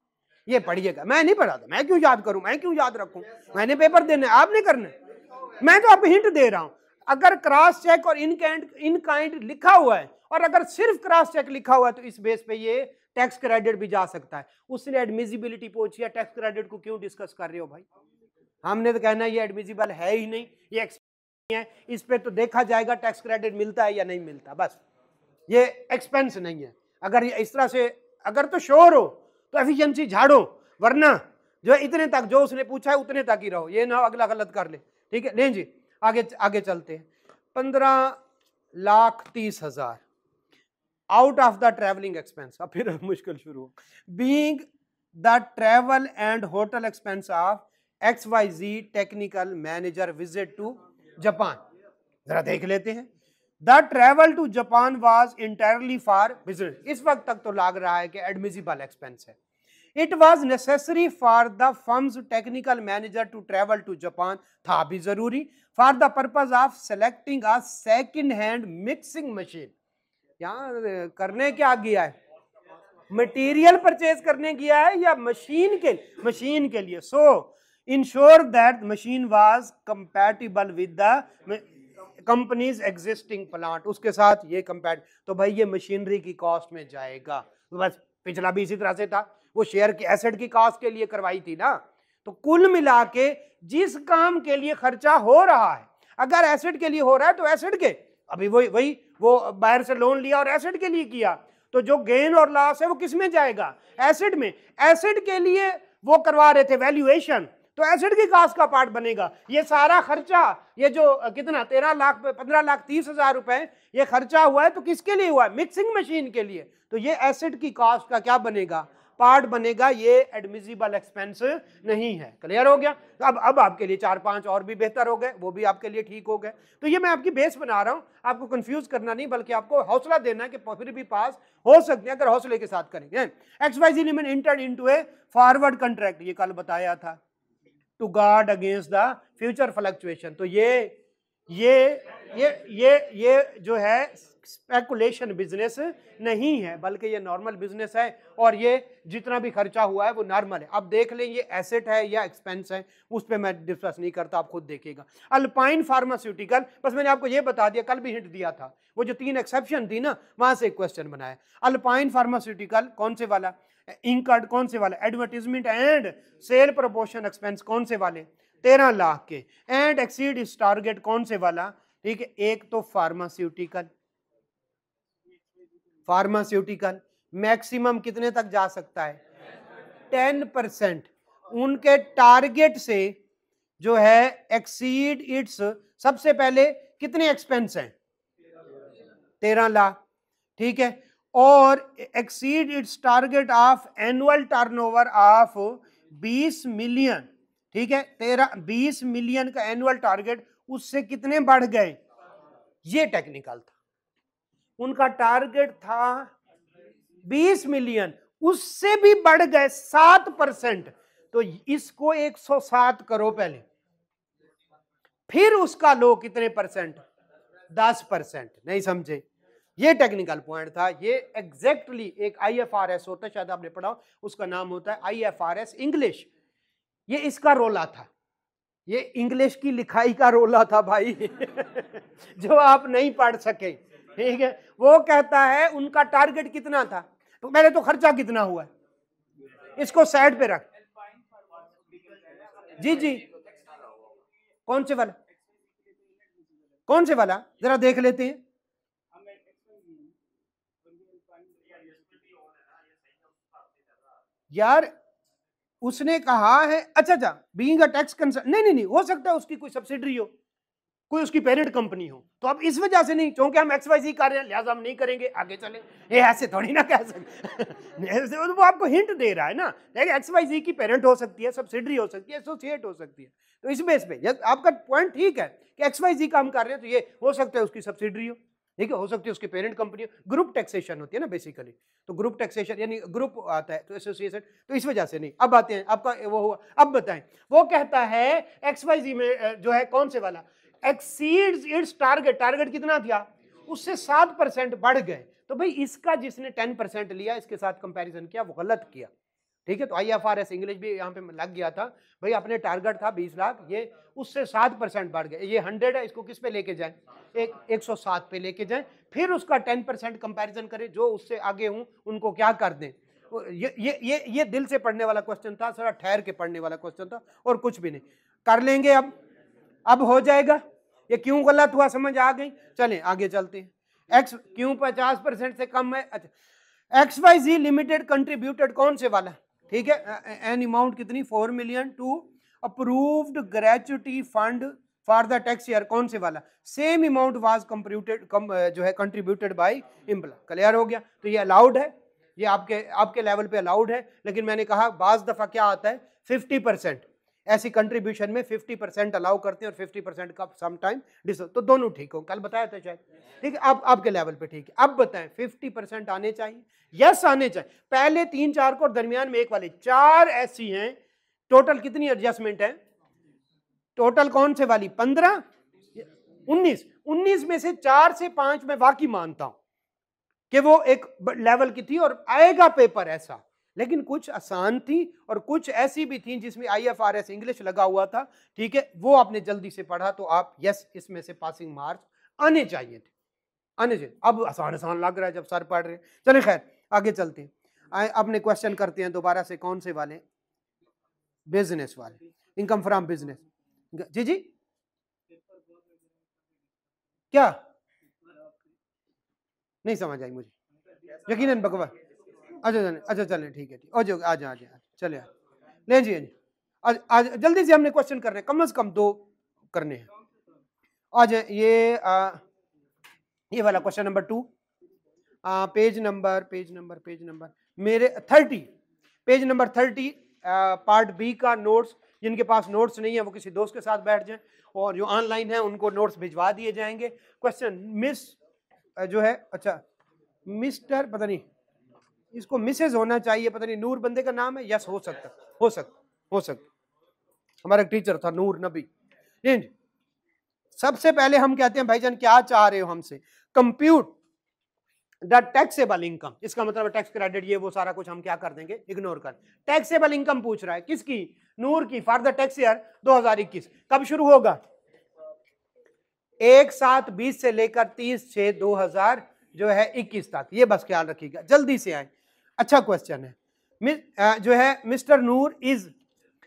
ये पढ़िएगा, मैं नहीं पढ़ाता, मैं क्यों याद करूं, मैं क्यों याद रखूं, मैंने पेपर देने, आपने करने, मैं तो आपको हिंट दे रहा हूं। अगर क्रॉस चेक और इन काइंड लिखा हुआ है और अगर सिर्फ क्रॉस चेक लिखा हुआ है तो इस बेस पे ये टैक्स क्रेडिट भी जा सकता है। उसने एडमिजिबिलिटी पूछी है, टैक्स क्रेडिट को क्यों डिस्कस कर रहे हो भाई? हमने तो कहना ये एडमिजिबल है ही नहीं, ये है, इस पे तो देखा जाएगा टैक्स क्रेडिट मिलता है या नहीं मिलता, बस ये एक्सपेंस नहीं है। अगर ये इस तरह से अगर तो श्योर हो तो एफिशिएंसी झाड़ो, वरना जो इतने तक जो उसने पूछा है उतने तक ही रहो, ये ना अगला गलत कर ले। ठीक है, लें जी आगे आगे चलते हैं। 15,30,000 out of the travelling expense, अब फिर मुश्किल शुरू हो, being the travel and hotel expense of XYZ technical manager visit to Japan. जरा देख लेते हैं। The travel to Japan was entirely for business, इस वक्त तक तो लग रहा है कि एडमिजिबल एक्सपेंस है। It was necessary for the firm's technical manager to travel to Japan, था भी जरूरी, for the purpose of selecting a second hand mixing machine. यहाँ करने क्या गया है, मटेरियल परचेज करने गया है या मशीन के लिए। सो ensure that machine was compatible with the companies existing plant, उसके साथ ये कंपैट, तो भाई ये मशीनरी की कॉस्ट में जाएगा। तो बस पिछला भी इसी तरह से था, वो शेयर की एसेट की कॉस्ट के लिए करवाई थी ना। तो कुल मिला के जिस काम के लिए खर्चा हो रहा है, अगर एसेट के लिए हो रहा है तो एसेट के, अभी वही वो बाहर से लोन लिया और एसेट के लिए किया, तो जो गेन और लॉस है वो किस में जाएगा, एसेट में। एसेट के लिए वो करवा रहे थे वैल्यूएशन, तो एसेट की कॉस्ट का पार्ट बनेगा। ये सारा खर्चा, ये जो कितना 15,30,000 रुपए ये खर्चा हुआ है, तो किसके लिए हुआ है, मिक्सिंग मशीन के लिए। तो ये एसेट की कॉस्ट का क्या बनेगा, पार्ट बनेगा, ये एडमिजिबल एक्सपेंस नहीं है। क्लियर हो गया? अब आपके लिए 4-5 और भी बेहतर हो गए, वो भी आपके लिए ठीक हो गए। तो ये मैं आपकी बेस बना रहा हूं, आपको कंफ्यूज करना नहीं, बल्कि आपको हौसला देना है कि फिर भी पास हो सकते हैं अगर हौसले के साथ करेंगे। XYZ limited entered into a forward contract, ये कल बताया था, to guard against the future fluctuation. तो ये जो है स्पेकुलेशन बिजनेस नहीं है, बल्कि ये नॉर्मल बिजनेस है, और ये जितना भी खर्चा हुआ है वो नॉर्मल है। अब देख लें ये एसेट है या एक्सपेंस है, उस पर मैं डिस्कस नहीं करता, आप खुद देखिएगा। अल्पाइन फार्मास्यूटिकल, बस मैंने आपको ये बता दिया, कल भी हिंट दिया था, वो जो 3 एक्सेप्शन थी ना, वहां से एक क्वेश्चन बनाया। अल्पाइन फार्मास्यूटिकल कौन से वाला, इंकर्ड कौन से वाला, advertisement and sale proportion expense कौन से वाले, 13 लाख के, एंड एक्सीड इस टारगेट कौन से वाला। ठीक है, एक तो फार्मास्यूटिकल मैक्सिमम कितने तक जा सकता है, 10%। उनके टारगेट से जो है एक्सीड इट्स, सबसे पहले कितने एक्सपेंस हैं, 13 लाख। ठीक है, और exceed it's target of annual turnover of 20 million. ठीक है, 20 मिलियन का एनुअल टारगेट, उससे कितने बढ़ गए, ये टेक्निकल था। उनका टारगेट था 20 मिलियन, उससे भी बढ़ गए 7%, तो इसको 107 करो पहले, फिर उसका लो कितने परसेंट, 10%। नहीं समझे, ये टेक्निकल पॉइंट था। ये एग्जैक्टली एक IFRS होता है, शायद आपने पढ़ा, उसका नाम होता है IFRS इंग्लिश। ये इसका रोला था, ये इंग्लिश की लिखाई का रोला था भाई जो आप नहीं पढ़ सके। ठीक है, वो कहता है उनका टारगेट कितना था, तो पहले तो खर्चा कितना हुआ है, इसको साइड पे रख। जी कौन से वाला जरा देख लेते हैं। यार उसने कहा है, अच्छा, बीइंग अ टैक्स कंसर्न, नहीं, हो सकता है उसकी कोई सब्सिडरी हो, कोई उसकी पेरेंट कंपनी हो, तो अब इस वजह से नहीं, क्योंकि हम XYZ कर रहे हैं लिहाजा हम नहीं करेंगे, आगे चले, ये ऐसे थोड़ी ना कह सकते वो आपको हिंट दे रहा है ना, लेकिन XYZ की पेरेंट हो सकती है, सब्सिडरी हो सकती है, एसोसिएट हो सकती है। तो इस बेस पे आपका पॉइंट ठीक है कि XYZ काम कर रहे हैं, तो ये हो सकता है उसकी सब्सिडरी हो, ठीक है, हो सकती है उसकी पेरेंट कंपनी हो। ग्रुप टैक्सेशन होती है ना बेसिकली, तो ग्रुप टैक्सेशन यानी ग्रुप आता है तो एसोसिएशन, तो इस वजह से नहीं। अब आते हैं आपका वो हुआ, अब बताएं। वो कहता है XYZ में जो है कौन से वाला, एक्सीड्स इट्स टारगेट कितना था, उससे 7% बढ़ गए। तो भाई इसका जिसने 10% लिया, इसके साथ कंपैरिजन किया, वो गलत किया। ठीक है। तो IFRS इंग्लिश भी यहाँ पे लग गया था भाई, अपने टारगेट था 20 लाख, ये उससे 7% बढ़ गया। ये 100 है, इसको किस पे लेके जाए, 107 पे लेके जाए, फिर उसका 10% कंपैरिजन करें, जो उससे आगे हूं उनको क्या कर दें। ये दिल से पढ़ने वाला क्वेश्चन था, थोड़ा ठहर के पढ़ने वाला क्वेश्चन था, और कुछ भी नहीं। कर लेंगे अब हो जाएगा। ये क्यों गलत हुआ समझ आ गई। चलें आगे चलते हैं। एक्स क्यों 50% से कम है। अच्छा, XYZ लिमिटेड कंट्रीब्यूटेड कौन से वाला, ठीक है, एन अमाउंट कितनी, 4 million to approved gratuity fund for the tax year, कौन से वाला, सेम अमाउंट वाज कंप्यूटेड जो है कंट्रीब्यूटेड बाय एम्प्लॉय। क्लियर हो गया। तो ये अलाउड है, ये आपके लेवल पे अलाउड है, लेकिन मैंने कहा बाज दफा क्या आता है 50%, ऐसी कंट्रीब्यूशन में 50% अलाउ करते हैं और 50% का सम टाइम तो दोनों ठीक हो, कल बताया था शायद, ठीक है। अब आपके लेवल पे ठीक है। अब बताएं 50% आने चाहिए, यस आने चाहिए। पहले 3-4 को और दरमियान में एक वाले 4 ऐसी हैं। टोटल कितनी एडजस्टमेंट है, टोटल कौन से वाली 15 19 में से 4 से 5 मैं वाकई मानता हूं कि वो एक लेवल की थी और आएगा पेपर ऐसा, लेकिन कुछ आसान थी और कुछ ऐसी भी थी जिसमें IFRS इंग्लिश लगा हुआ था, ठीक है, वो आपने जल्दी से पढ़ा तो आप यस इसमें से पासिंग मार्क्स आने चाहिए थे, आने चाहिए। अब आसान आसान लग रहा है जब सर पढ़ रहे हैं। चलिए खैर आगे चलते हैं। अपने क्वेश्चन करते हैं दोबारा से, कौन से वाले, बिजनेस वाले, इनकम फ्रॉम बिजनेस। जी क्या नहीं समझ आई मुझे, यकीनन बकवास। अच्छा चलें ठीक है, ठीक आ जा चले ले जी आज जल्दी से हमने क्वेश्चन करने, कम से कम 2 करने हैं। आज ये वाला क्वेश्चन नंबर 2, पेज नंबर मेरे 30, पेज नंबर 30, पार्ट बी का नोट्स। जिनके पास नोट्स नहीं है वो किसी दोस्त के साथ बैठ जाएं, और जो ऑनलाइन है उनको नोट्स भिजवा दिए जाएंगे। क्वेश्चन मिस जो है, अच्छा मिस्टर, पता नहीं इसको मिसेज होना चाहिए, पता नहीं नूर बंदे का नाम है, यस हो सकता हमारा टीचर था नूर नबी। सबसे पहले हम कहते हैं भाईजान क्या चाह रहे हो हमसे, कंप्यूट द टैक्सेबल इनकम। इसका मतलब टैक्स क्रेडिट ये वो सारा कुछ हम क्या कर देंगे, इग्नोर कर। टैक्सेबल इनकम पूछ रहा है, किसकी, नूर की, फॉर द टैक्स ईयर 2021। कब शुरू होगा, 1/7/20 से लेकर 30/6/2000 जो है 21 तक। ये बस ख्याल रखिएगा, जल्दी से आए। अच्छा क्वेश्चन है, जो है mister Noor is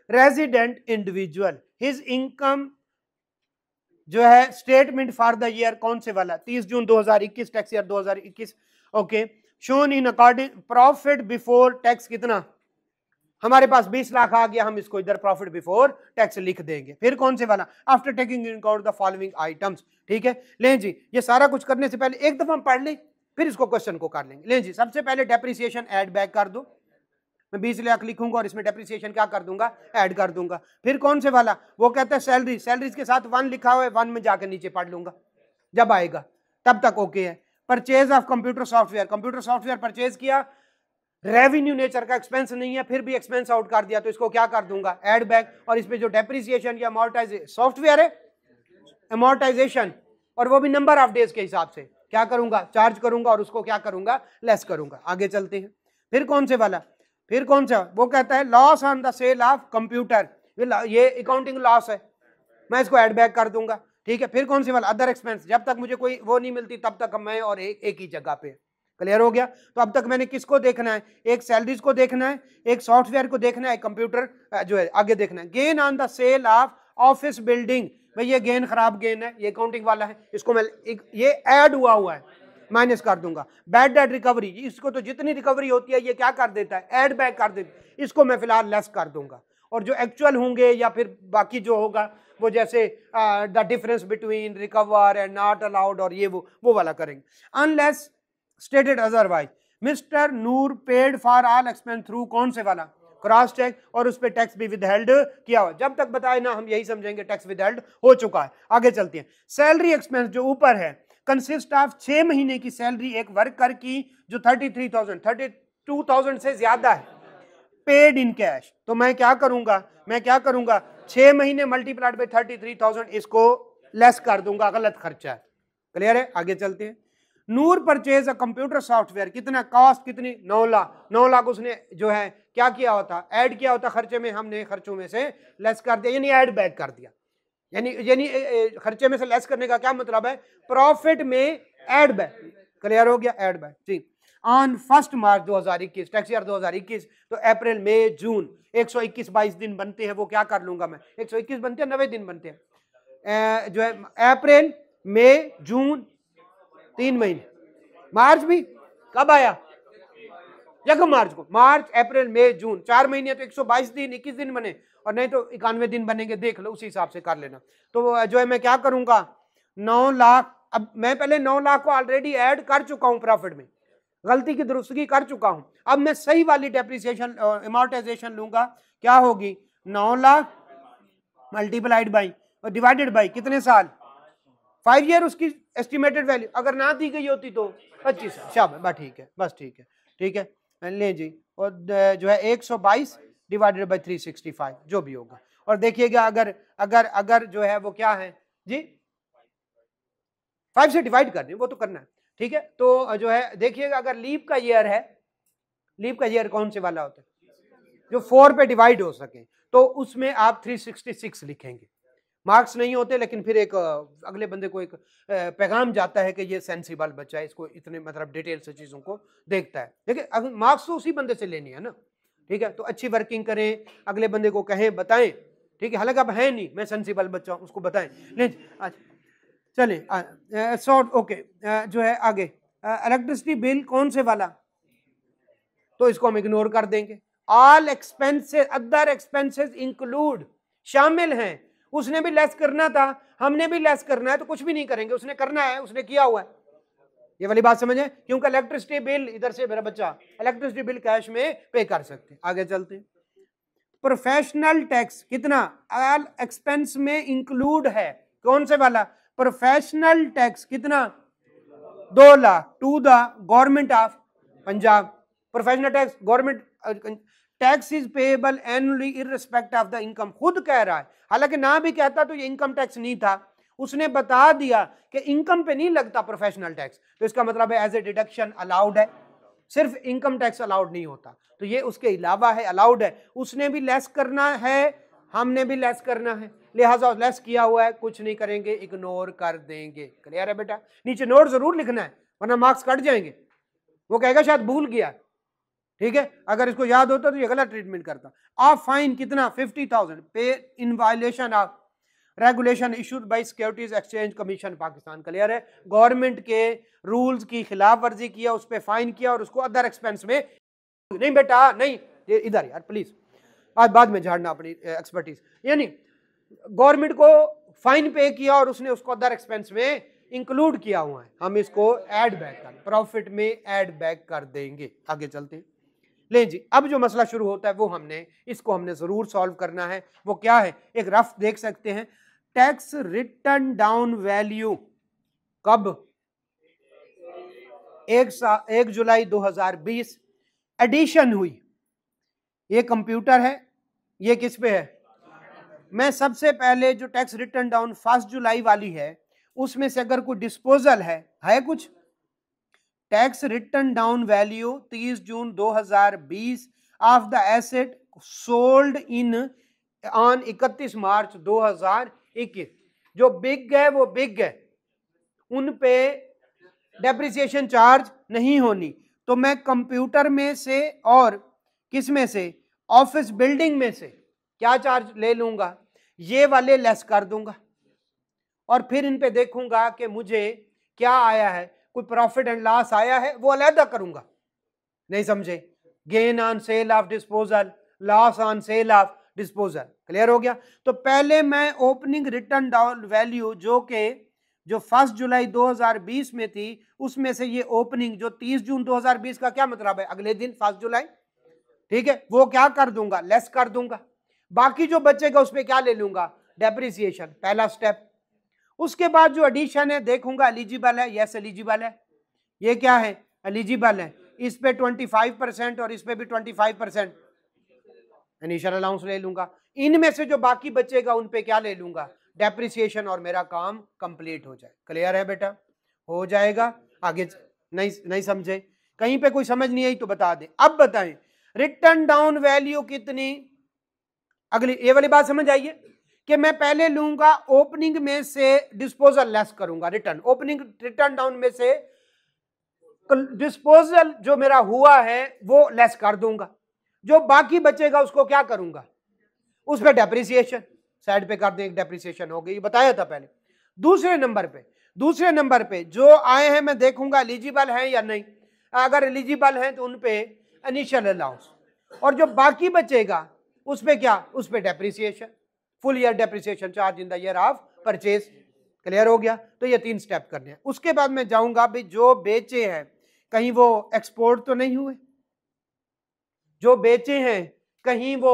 resident individual, his income जो है स्टेटमेंट फॉर द ईयर कौन से वाला, 30 जून 2021, tax year 2021। Okay, shown in according profit before tax कितना, हमारे पास 20 लाख आ गया, हम इसको इधर प्रॉफिट बिफोर टैक्स लिख देंगे। फिर कौन से वाला, after taking in account the following items, ठीक है। लें जी, ये सारा कुछ करने से पहले एक दफा हम पढ़ लें, फिर इसको क्वेश्चन को कर लेंगे। लें जी, सबसे पहले डेप्रिसिएशन ऐड बैक कर दो, मैं 20 लाख लिखूंगा और इसमें डेप्रिसिएशन क्या कर दूंगा, ऐड कर दूंगा। फिर कौन से वाला, वो कहता है सैलरी, सैलरीज के साथ 1 लिखा हुआ है, 1 में जाकर नीचे पढ़ लूंगा जब आएगा, तब तक ओके है। Purchase of computer software, computer software purchase किया, रेवेन्यू नेचर का एक्सपेंस नहीं है, फिर भी एक्सपेंस आउट कर दिया, तो इसको क्या कर दूंगा, ऐड बैक। और इसमें जो डेप्रिसिएशन या अमोर्टाइजेशन सॉफ्टवेयर है, अमोर्टाइजेशन, और वो भी नंबर ऑफ डेज के हिसाब से क्या करूंगा, चार्ज करूंगा और उसको क्या करूंगा, लेस करूंगा। आगे चलते हैं। फिर कौन से वाला, फिर कौन सा, वो कहता है loss on the sale of computer, ये अकाउंटिंग लॉस है, मैं इसको ऐड बैक कर दूंगा, ठीक है। फिर कौन से वाला, अदर एक्सपेंस, जब तक मुझे कोई वो नहीं मिलती तब तक मैं और एक ही जगह पे। क्लियर हो गया। तो अब तक मैंने किसको देखना है, एक सैलरीज को देखना है, एक सॉफ्टवेयर को देखना है, कंप्यूटर जो है आगे देखना है। Gain on the sale of office building, भाई ये गेन खराब गेन है, ये अकाउंटिंग वाला है, इसको मैं ये ऐड हुआ है माइनस कर दूंगा। बैड डेट रिकवरी, इसको तो जितनी रिकवरी होती है ये क्या कर देता है, ऐड बैक कर देता है, इसको मैं फिलहाल लेस कर दूंगा। और जो एक्चुअल होंगे या फिर बाकी जो होगा वो जैसे the difference between recover and not allowed और ये वो वाला करेंगे। Unless stated otherwise, mister Noor paid for all expense through कौन से वाला, क्रॉस चेक, और उस पर टैक्स भी विदहेल्ड किया हुआ। जब तक बताए ना हम यही समझेंगे टैक्स विदहेल्ड हो चुका है। आगे चलते हैं। सैलरी एक्सपेंस जो ऊपर है कंसिस्ट ऑफ 6 महीने की सैलरी एक वर्कर की जो 32,000 से ज्यादा है, पेड इन कैश। तो मैं क्या करूंगा 6 महीने मल्टीप्लाइड बाय 33,000, इसको लेस कर दूंगा, गलत खर्चा है। क्लियर है। आगे चलते हैं। नूर परचेज अ कंप्यूटर सॉफ्टवेयर, कितना कॉस्ट, कितनी 9 लाख। 9 लाख उसने जो है क्या किया होता, ऐड किया होता खर्चे में, हमने खर्चों में से लेस कर दिया, यानी ऐड बैक कर दिया। यानी खर्चे में से लेस करने का क्या मतलब है, प्रॉफिट में ऐड बैक। क्लियर हो गया, ऐड बैक। ठीक। ऑन 1 मार्च 2021, टैक्स ईयर 2021, तो अप्रैल मई जून 121 22 दिन बनते हैं, वो क्या कर लूंगा मैं, 121 बनते हैं, 90 दिन बनते हैं, जो है अप्रैल मई जून 3 महीने, मार्च भी कब आया, यकम मार्च को, मार्च अप्रैल मई जून 4 महीने, तो 122 दिन 21 दिन बने, और नहीं तो 91 दिन बनेंगे, देख लो उसी हिसाब से कर लेना। तो जो है मैं क्या करूंगा, 9 लाख, अब मैं पहले 9 लाख को ऑलरेडी ऐड कर चुका हूं प्रॉफिट में, गलती की दुरुस्तगी कर चुका हूं, अब मैं सही वाली डेप्रिसिएशन अमोर्टाइजेशन लूंगा, क्या होगी 9 लाख मल्टीप्लाइड बाई और डिवाइडेड बाई कितने साल, 5 ईयर उसकी एस्टिमेटेड वैल्यू, अगर ना दी गई होती तो 25 साल। शाबाश, बस ठीक है, बस ठीक है, ठीक है, ले जी। और जो है 122 डिवाइडेड बाई 365 जो भी होगा, और देखिएगा अगर अगर अगर जो है वो क्या है जी, 5 से डिवाइड करनी, वो तो करना है, ठीक है। तो जो है देखिएगा, अगर लीप का ईयर है, लीप का ईयर कौन से वाला होता है, जो 4 पे डिवाइड हो सके, तो उसमें आप 366 लिखेंगे। मार्क्स नहीं होते, लेकिन फिर एक अगले बंदे को एक पैगाम जाता है कि ये सेंसिबल बच्चा है, इसको इतने मतलब डिटेल से चीजों को देखता है। देखिए मार्क्स तो उसी बंदे से लेनी है ना, ठीक है। तो अच्छी वर्किंग करें, अगले बंदे को कहें, बताएं, ठीक है। हालांकि अब है नहीं, मैं सेंसिबल बच्चा हूं, उसको बताएं। नहीं चलिए शॉर्ट, ओके। जो है आगे इलेक्ट्रिसिटी बिल कौन से वाला, तो इसको हम इग्नोर कर देंगे। All expenses, other expenses include, शामिल हैं, उसने भी लेस करना था, हमने भी लेस करना है, तो कुछ भी नहीं करेंगे, उसने करना है, उसने किया हुआ है। ये वाली बात समझे, क्योंकि इलेक्ट्रिसिटी बिल, इधर से मेरा बच्चा इलेक्ट्रिसिटी बिल कैश में पे कर सकते हैं। आगे चलते हैं। प्रोफेशनल टैक्स कितना, ऑल एक्सपेंस में इंक्लूड है, कौन से वाला, प्रोफेशनल टैक्स कितना, 2 lakh to the government of Punjab. Professional tax government tax is payable annually irrespective of the income, खुद कह रहा है, हालांकि ना भी कहता तो ये इनकम टैक्स नहीं था, उसने बता दिया कि इनकम पे नहीं लगता प्रोफेशनल टैक्स, तो इसका मतलब है एज ए डिडक्शन अलाउड है, सिर्फ इनकम टैक्स अलाउड नहीं होता, तो ये उसके अलावा है, अलाउड है। उसने भी लेस करना है, हमने भी लेस करना है, लिहाजा लेस किया हुआ है, कुछ नहीं करेंगे, इग्नोर कर देंगे। क्लियर है बेटा, नीचे नोट जरूर लिखना है, वरना मार्क्स कट जाएंगे, वो कहेगा शायद भूल गया, ठीक है। अगर इसको याद होता तो ये गलत ट्रीटमेंट करता। ऑफ फाइन कितना, 50,000 पे in violation of regulation issued by securities exchange commission Pakistan. Clear है, गवर्नमेंट के रूल्स की खिलाफ वर्जी किया, उस पर फाइन किया, और उसको अदर एक्सपेंस में, नहीं बेटा नहीं, इधर यार प्लीज, आज बाद में झाड़ना अपनी एक्सपर्टीज, यानी गवर्नमेंट को फाइन पे किया और उसने उसको अदर एक्सपेंस में इंक्लूड किया हुआ है, हम इसको ऐड बैक कर, प्रॉफिट में ऐड बैक कर देंगे। आगे चलते हैं। ले जी, अब जो मसला शुरू होता है वो इसको हमने जरूर सॉल्व करना है। वो क्या है, एक रफ देख सकते हैं, टैक्स रिटर्न डाउन वैल्यू कब, 1 जुलाई 2020 एडिशन हुई, ये कंप्यूटर है, ये किस पे है, मैं सबसे पहले जो टैक्स रिटर्न डाउन 1 जुलाई वाली है, उसमें से अगर कोई डिस्पोजल है कुछ, tax return down value 30 June 2020 of the asset sold in on 31 मार्च 2021, जो बिग है वो बिग है, उन पे डेप्रिसिएशन चार्ज नहीं होनी, तो मैं कंप्यूटर में से और किस में से, ऑफिस बिल्डिंग में से क्या चार्ज ले लूंगा, ये वाले लेस कर दूंगा, और फिर इन पे देखूंगा कि मुझे क्या आया है, कोई प्रॉफिट एंड लॉस आया है, वो अलहदा करूंगा। नहीं समझे, gain on sale of disposal, loss on sale of disposal. Clear हो गया। तो पहले मैं ओपनिंग रिटर्न डाउन वैल्यू जो 1 जुलाई 2020 में थी, उसमें से ये ओपनिंग जो 30 जून 2020 का क्या मतलब है, अगले दिन 1 जुलाई, ठीक है, वो क्या कर दूंगा, लेस कर दूंगा। बाकी जो बचेगा उस पर क्या ले लूंगा, डेप्रिसिएशन, पहला स्टेप। उसके बाद जो एडिशन है देखूंगा एलिजिबल है, यस एलिजिबल है, ये क्या है, एलिजिबल है, इस पे 25% और इस पे भी 25% इनिशियल अलाउंस ले लूंगा। इनमें से जो बाकी बचेगा उन पे क्या ले लूंगा, डेप्रिसिएशन, और मेरा काम कंप्लीट हो जाए। क्लियर है बेटा, हो जाएगा। आगे नहीं समझे, कहीं पे कोई समझ नहीं आई तो बता दे। अब बताएं रिटर्न डाउन वैल्यू कितनी, अगली ये वाली बात समझ आइए कि मैं पहले लूंगा ओपनिंग में से डिस्पोजल लेस करूंगा, रिटर्न डाउन में से डिस्पोजल जो मेरा हुआ है वो लेस कर दूंगा, जो बाकी बचेगा उसको क्या करूंगा, उस पर डेप्रिसिएशन साइड पे कर दें, डेप्रिसिएशन हो गई, बताया था पहले। दूसरे नंबर पे जो आए हैं मैं देखूंगा एलिजिबल हैं या नहीं, अगर एलिजिबल हैं तो उन पे इनिशियल अलाउंस, और जो बाकी बचेगा उस पे क्या, उस पे depreciation, full year depreciation charge in the year of purchase. Clear हो गया? तो ये 3 स्टेप करने हैं। उसके बाद मैं जाऊंगा भी जो बेचे हैं कहीं वो एक्सपोर्ट तो नहीं हुए, जो बेचे हैं कहीं वो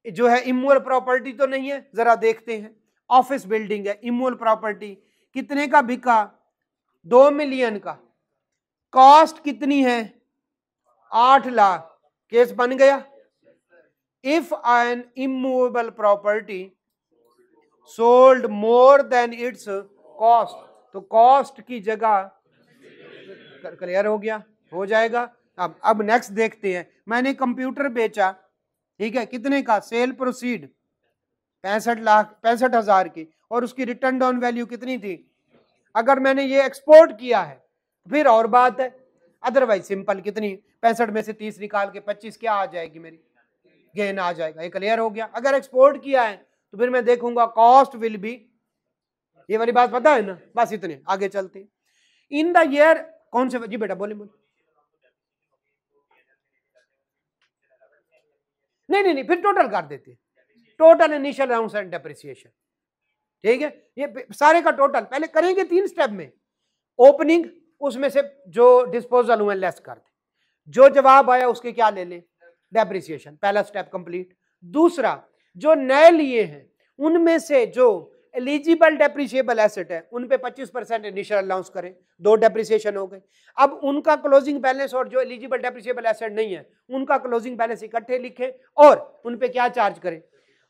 जो है इमूवल प्रॉपर्टी तो नहीं है, जरा देखते हैं। ऑफिस बिल्डिंग है, इमूवल प्रॉपर्टी, कितने का बिका, 2 मिलियन का, कॉस्ट कितनी है 8 लाख, केस बन गया। If N immovable property sold more than it's cost, तो कॉस्ट की जगह, क्लियर हो गया, हो जाएगा। अब नेक्स्ट देखते हैं, मैंने कंप्यूटर बेचा, ठीक है, कितने का, सेल प्रोसीड 65,65,000 की, और उसकी रिटर्न डाउन वैल्यू कितनी थी। अगर मैंने ये एक्सपोर्ट किया है फिर और बात है, अदरवाइज सिंपल, कितनी 65 में से 30 निकाल के 25 क्या आ जाएगी मेरी, गेन आ जाएगा। ये क्लियर हो गया। अगर एक्सपोर्ट किया है तो फिर मैं देखूंगा कॉस्ट विल बी, ये वाली बात पता है ना, बस इतने, आगे चलते। इन द ईयर कौन से, जी बेटा बोले। नहीं, फिर टोटल कर देते, total initial allowance and depreciation, ठीक है, ये सारे का टोटल पहले करेंगे 3 स्टेप में। ओपनिंग, उसमें से जो डिस्पोजल हुए लेस कर दे, जो जवाब आया उसके क्या ले ले, डेप्रिसिएशन, पहला स्टेप कंप्लीट। दूसरा, जो नए लिए हैं उनमें से जो एलिजिबल डेप्रिसिएबल एसेट है उन पे 25% इनिशियल अलाउंस करें, 2 डेप्रिसिएशन हो गए। अब उनका क्लोजिंग बैलेंस और जो एलिजिबल डेप्रिसिएबल एसेट नहीं है उनका क्लोजिंग बैलेंस इकट्ठे लिखें और उन पे क्या चार्ज करें,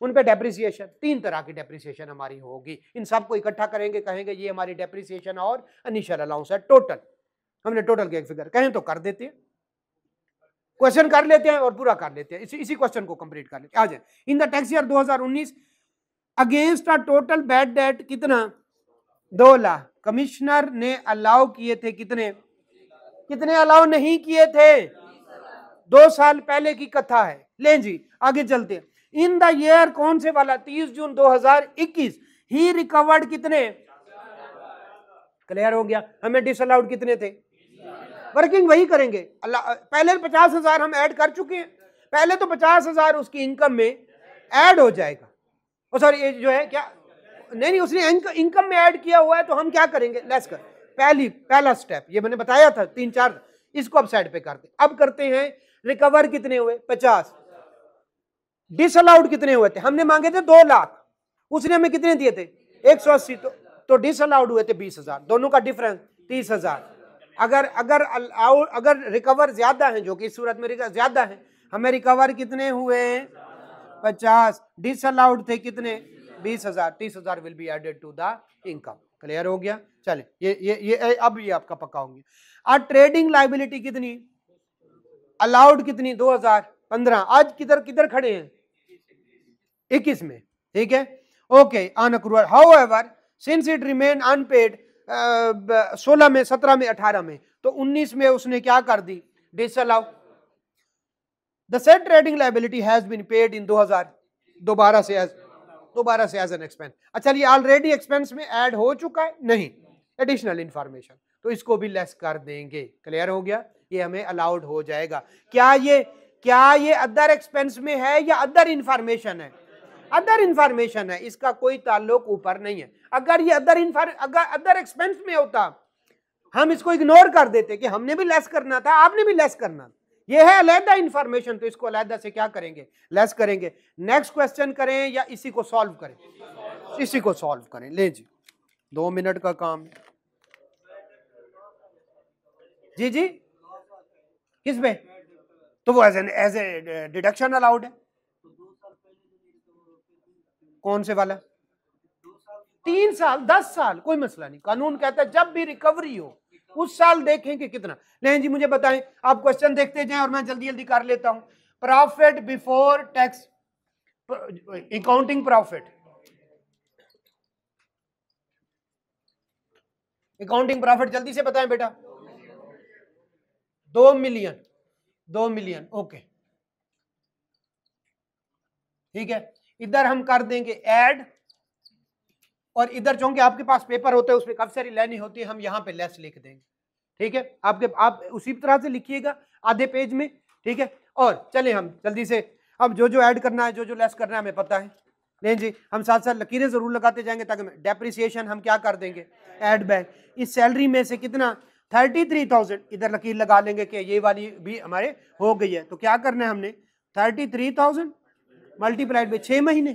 उन पे डेप्रिसिएशन। 3 तरह की डेप्रिसिएशन हमारी होगी, इन सबको इकट्ठा करेंगे, कहेंगे ये हमारी डेप्रिसिएशन और इनिशियल अलाउंस है टोटल। हमने टोटल के एक फिगर कहें तो कर देते हैं, क्वेश्चन कर लेते हैं और पूरा कर लेते हैं, इसी क्वेश्चन को कंप्लीट कर लेते हैं। आ जाए, इन the tax year 2019 against a total bad debt कितना, 2 लाख। कमिश्नर ने अलाउ किए थे कितने, कितने अलाउ नहीं किए थे, 2 साल पहले की कथा है। ले जी आगे चलते हैं। इन द ईयर कौन से वाला, 30 जून 2021 ही रिकवर्ड कितने, क्लियर हो गया। हमें डिसअलाउड कितने थे, वर्किंग वही करेंगे। पहले 50,000 हम ऐड कर चुके हैं, पहले तो 50,000 उसकी इनकम में ऐड हो जाएगा। और सॉरी ये जो है क्या, नहीं उसने इनकम में ऐड किया हुआ है तो हम क्या करेंगे, लेस कर। पहला स्टेप ये मैंने बताया था 3-4, इसको अब साइड पे करते। अब करते हैं रिकवर कितने हुए, 50। डिसअलाउड कितने हुए थे, हमने मांगे थे 2 लाख, उसने हमें कितने दिए थे 180, तो डिसअलाउड हुए थे 20,000, दोनों का डिफरेंस 30,000। अगर रिकवर ज्यादा है, जो कि इस सूरत में ज्यादा है, हमें रिकवर कितने हुए 50, डिसअलाउड थे कितने 20,000, 30,000 will be added to the income. Clear हो गया। चले ये अब ये आपका पक्का होंगे। आज ट्रेडिंग लाइबिलिटी कितनी, अलाउड कितनी 2015, आज किधर किधर खड़े हैं 21 में, ठीक है, okay. On accrual however since it remain unpaid 16 में, 17 में, 18 में, तो 19 में उसने क्या कर दी, disallow. The said trading liability has been paid in 2000, दोबारा से एज एन एक्सपेंस। अच्छा ये ऑलरेडी एक्सपेंस में ऐड हो चुका है, नहीं, एडिशनल इंफॉर्मेशन, तो इसको भी लेस कर देंगे। क्लियर हो गया, ये हमें अलाउड हो जाएगा। क्या ये अदर एक्सपेंस में है या अदर इंफॉर्मेशन है, अदर इंफॉर्मेशन है, इसका कोई ताल्लुक ऊपर नहीं है। अगर ये अदर एक्सपेंस में होता हम इसको इग्नोर कर देते कि हमने भी लेस करना था, आपने भी लेस करना, ये है अलहदा इंफॉर्मेशन, तो इसको अलहदा से क्या करेंगे, लेस करेंगे। नेक्स्ट क्वेश्चन करें या इसी को सॉल्व करें, इसी को सॉल्व करें। ले जी 2 मिनट का काम जी किस में, तो वो एज ए डिडक्शन अलाउड है। कौन से वाला, 3 साल 10 साल कोई मसला नहीं, कानून कहता है जब भी रिकवरी हो उस साल देखें कि कितना। नहीं जी मुझे बताएं, आप क्वेश्चन देखते जाएं और मैं जल्दी जल्दी कर लेता हूं। Profit before tax, accounting profit, accounting profit जल्दी से बताएं बेटा। 2 मिलियन, 2 मिलियन, ओके ठीक है। इधर हम कर देंगे ऐड, और इधर चूंकि आपके पास पेपर होता है उसमें काफी सारी लाइनें होती है, हम यहाँ पे लेस लिख देंगे, ठीक है। आप उसी तरह से लिखिएगा आधे पेज में, ठीक है। और चले हम जल्दी से, अब जो जो ऐड करना है, जो जो लेस करना है हमें पता है। नहीं जी हम साथ साथ लकीरें जरूर लगाते जाएंगे, ताकि डेप्रिसिएशन हम क्या कर देंगे, ऐड बैक। इस सैलरी में से कितना, 33,000 इधर लकीर लगा लेंगे कि ये वाली भी हमारे हो गई है। तो क्या करना है हमने, 33,000 मल्टीप्लाइड बाई 6 महीने,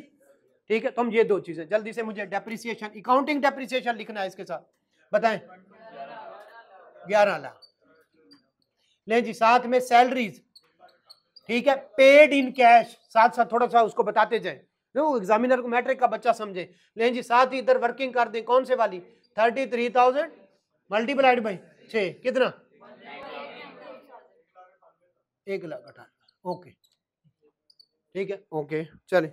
ठीक है। तो हम ये दो चीजें जल्दी से, मुझे डेप्रिसिएशन, अकाउंटिंग डेप्रिसिएशन लिखना है इसके साथ, बताएं। 11 लाख। नहीं जी साथ में सैलरीज, ठीक है, पेड इन कैश, साथ साथ थोड़ा सा उसको बताते जाए, नो एग्जामिनर को मैट्रिक का बच्चा समझे। लेकिन जी साथ ही इधर वर्किंग कर दें, कौन से वाली, 33,000 मल्टीप्लाइड बाई 6 कितना, 1,18,000, ओके ठीक है, ओके चले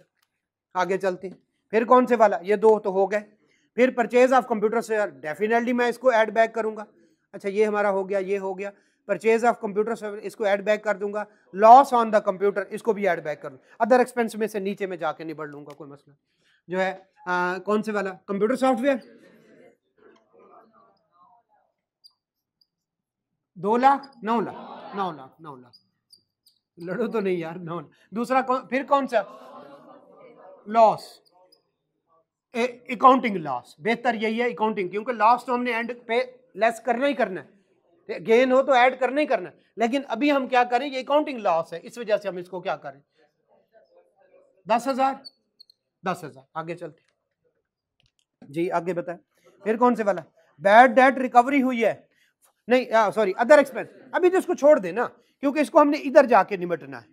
आगे चलते हैं। फिर कौन से वाला, ये दो तो हो गए। फिर परचेज ऑफ कंप्यूटर से डेफिनेटली मैं इसको ऐड बैक करूंगा। अच्छा ये हमारा हो गया, ये हो गया। परचेज ऑफ कंप्यूटर से इसको ऐड बैक कर दूंगा। लॉस ऑन द कंप्यूटर इसको भी ऐड बैक कर दूंगा। अदर एक्सपेंस में से नीचे में जाके निबड़ लूंगा, कोई मसला जो है। कौन से वाला, कंप्यूटर सॉफ्टवेयर, 2 लाख, 9 लाख, 9 लाख, 9 लाख, लड़ो तो नहीं यार, 9 लाख। दूसरा फिर कौन सा, लॉस, अकाउंटिंग लॉस, बेहतर यही है अकाउंटिंग, क्योंकि लॉस तो हमने एंड पे लेस करना ही करना है, गेन हो तो ऐड करना ही करना है। लेकिन अभी हम क्या करें, ये अकाउंटिंग लॉस है, इस वजह से हम इसको क्या करें, 10,000, 10,000। आगे चलते जी, आगे बताएं। फिर कौन से वाला, बैड डेट रिकवरी हुई है, नहीं सॉरी अदर एक्सपेंस, अभी तो इसको छोड़ दे ना, क्योंकि इसको हमने इधर जाके निपटना है,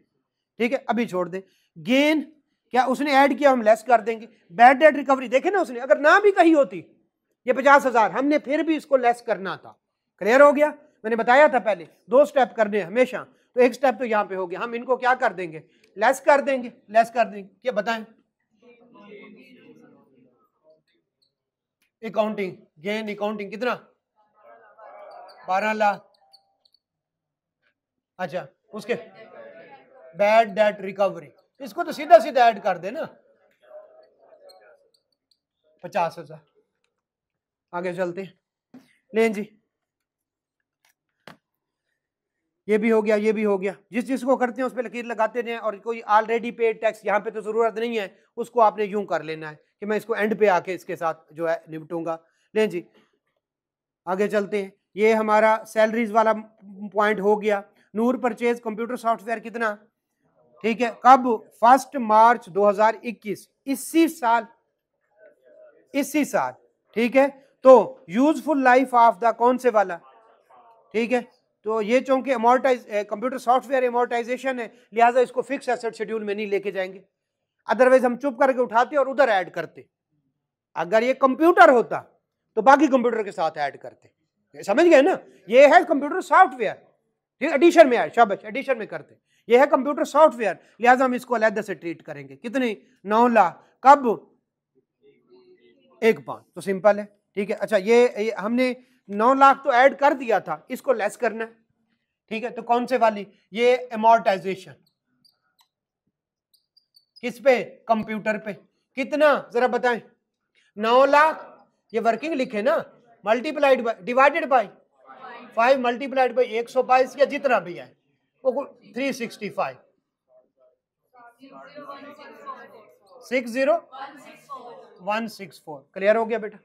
ठीक है, अभी छोड़ दे। गेन क्या उसने ऐड किया, हम लेस कर देंगे। बैड डेट रिकवरी देखे ना उसने, अगर ना भी कही होती ये 50,000, हमने फिर भी इसको लेस करना था। क्लियर हो गया, मैंने बताया था पहले 2 स्टेप करने हमेशा, तो एक स्टेप तो यहाँ पे हो गया, हम इनको क्या कर देंगे, लेस कर देंगे, लेस कर देंगे। क्या बताएं, अकाउंटिंग गेन, अकाउंटिंग कितना, 12 लाख। अच्छा उसके बैड डेट रिकवरी, इसको तो सीधा सीधा ऐड कर देना, 50,000। आगे चलते लें जी, ये भी हो गया, ये भी हो गया। जिस जिसको करते हैं उस पर लकीर लगाते हैं, और कोई ऑलरेडी पेड टैक्स यहाँ पे तो जरूरत नहीं है, उसको आपने यूं कर लेना है कि मैं इसको एंड पे आके इसके साथ जो है निपटूंगा। लें जी आगे चलते हैं। ये हमारा सैलरीज वाला पॉइंट हो गया। नूर परचेज कंप्यूटर सॉफ्टवेयर कितना, ठीक है, कब, 1 मार्च 2021, इसी साल, इसी साल, ठीक है। तो यूजफुल लाइफ ऑफ द कौन से वाला, ठीक है, तो ये चूंकि अमोर्टाइज कंप्यूटर सॉफ्टवेयर अमोर्टाइजेशन है, लिहाजा इसको फिक्स एसेट शेड्यूल में नहीं लेके जाएंगे, अदरवाइज हम चुप करके उठाते और उधर ऐड करते। अगर ये कंप्यूटर होता तो बाकी कंप्यूटर के साथ ऐड करते, समझ गए ना, ये है कंप्यूटर सॉफ्टवेयर, ठीक, एडिशन में ऐड, शाबाश एडिशन में करते, ये है कंप्यूटर सॉफ्टवेयर, लिहाजा हम इसको अलग से ट्रीट करेंगे। कितनी, 9 लाख, कब, 1/5, तो सिंपल है, ठीक है। अच्छा ये हमने 9 लाख तो ऐड कर दिया था, इसको लेस करना है, ठीक है। तो कौन से वाली, ये अमोर्टाइजेशन, किस पे, कंप्यूटर पे, कितना जरा बताएं, 9 लाख, ये वर्किंग लिखे ना, multiplied by, divided by 5, multiplied by 122 या जितना भी है वो 365, 60164। क्लियर हो गया बेटा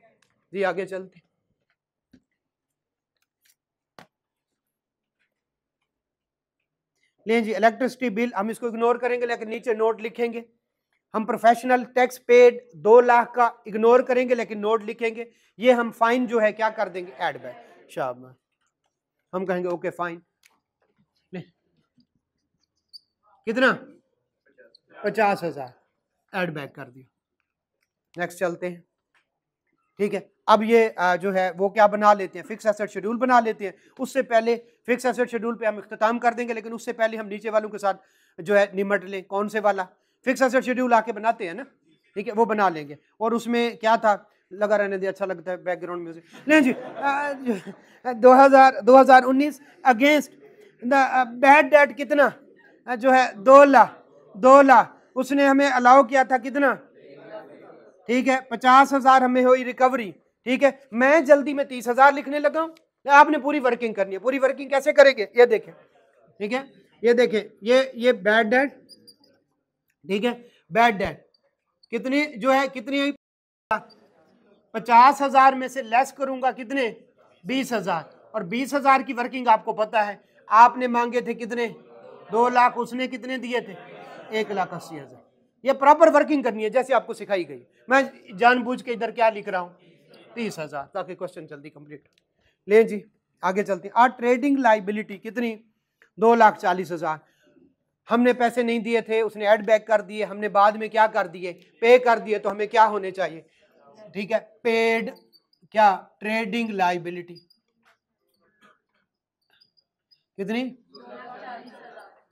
जी, आगे चलते। लें जी इलेक्ट्रिसिटी बिल, हम इसको इग्नोर करेंगे, लेकिन नीचे नोट लिखेंगे। हम प्रोफेशनल टैक्स पेड 2 लाख का इग्नोर करेंगे, लेकिन नोट लिखेंगे। ये हम फाइन जो है क्या कर देंगे, ऐड बैक, शाबाश, हम कहेंगे ओके फाइन, कितना, 50,000 ऐड बैक कर दिया। नेक्स्ट चलते हैं, ठीक है। अब ये जो है वो क्या बना लेते हैं, फिक्स एसेट शेड्यूल बना लेते हैं। उससे पहले फिक्स एसेट शेड्यूल पे हम इख्तिताम कर देंगे, लेकिन उससे पहले हम नीचे वालों के साथ जो है निमट लें। कौन से वाला फिक्स एसेट शेड्यूल आके बनाते हैं ना, ठीक है, वो बना लेंगे। और उसमें क्या था, लगा रहने दे, अच्छा लगता है बैकग्राउंड म्यूजिक। नहीं जी, 2019 अगेंस्ट द बैड डेट कितना जो है 2 लाख उसने हमें अलाउ किया था कितना, ठीक है, 50,000 हमें हुई रिकवरी, ठीक है। मैं जल्दी में 30,000 लिखने लगा हूं, आपने पूरी वर्किंग करनी है। पूरी वर्किंग कैसे करेंगे ये देखें, ठीक है, ये देखें, ये बैड डेट, ठीक है, बैड डेट कितनी जो है, कितनी 50,000 में से लेस करूंगा कितने, 20,000, और 20,000 की वर्किंग आपको पता है, आपने मांगे थे कितने 2 लाख, उसने कितने दिए थे 1,80,000। ये प्रॉपर वर्किंग करनी है जैसे आपको सिखाई गई। मैं जानबूझ के इधर क्या लिख रहा हूं 30,000 ताकि क्वेश्चन जल्दी कंप्लीट। ले जी आगे चलते हैं। ट्रेडिंग लाइबिलिटी कितनी 2,40,000, हमने पैसे नहीं दिए थे, उसने ऐड बैक कर दिए, हमने बाद में क्या कर दिए, पे कर दिए, तो हमें क्या होने चाहिए, ठीक है, पेड क्या ट्रेडिंग लाइबिलिटी कितनी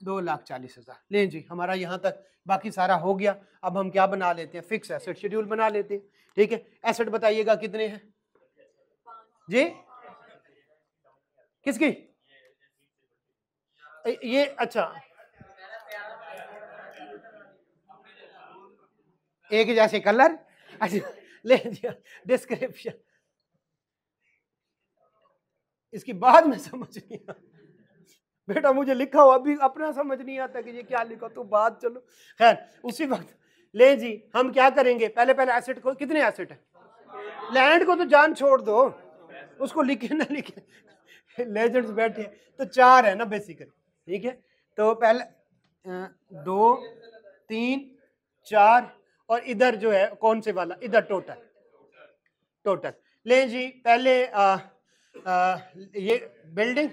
2,40,000। ले जी हमारा यहां तक बाकी सारा हो गया। अब हम क्या बना लेते हैं, फिक्स एसेट शेड्यूल बना लेते हैं, ठीक है। एसेट बताइएगा कितने हैं जी, किसकी ये, अच्छा एक जैसे कलर, अच्छा ले डिस्क्रिप्शन, इसकी बाद में समझ नहीं आता बेटा, मुझे लिखा हो अभी अपना समझ नहीं आता कि ये क्या लिखा, तो बात चलो खैर उसी वक्त। ले जी हम क्या करेंगे, पहले एसेट को, कितने एसेट है, लैंड को तो जान छोड़ दो, उसको लिखे ना लिखे लेजेंड्स बैठे, तो 4 है ना बेसिकली, ठीक है। तो पहले 2 3 4, और इधर जो है कौन से वाला, इधर टोटल। ले जी पहले ये बिल्डिंग,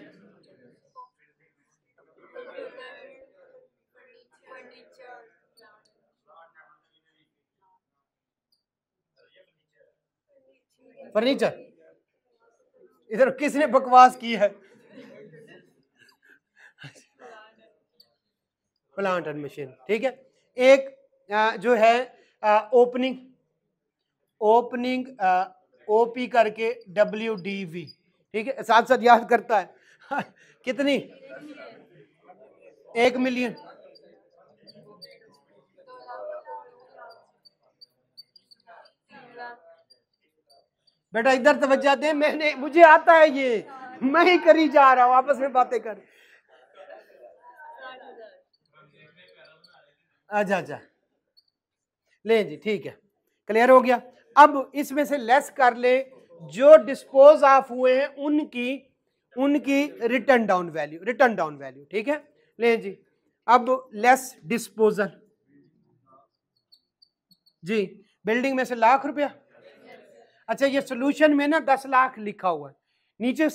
फर्नीचर, इधर किसने बकवास की है, प्लांट एंड मशीन, ठीक है। एक जो है ओपनिंग ओपी करके WDV, ठीक है, साथ साथ याद करता है कितनी 1 मिलियन, बेटा इधर तवज्जो दे, मुझे आता है ये, मैं ही करी जा रहा हूं, आपस में बातें कर। अच्छा ले जी ठीक है, क्लियर हो गया। अब इसमें से लेस कर ले जो डिस्पोज ऑफ हुए हैं उनकी रिटर्न डाउन वैल्यू, ठीक है। ले जी अब लेस डिस्पोजल, जी बिल्डिंग में से ₹1,00,000, अच्छा ये सोल्यूशन में ना 10 लाख लिखा हुआ है नीचे,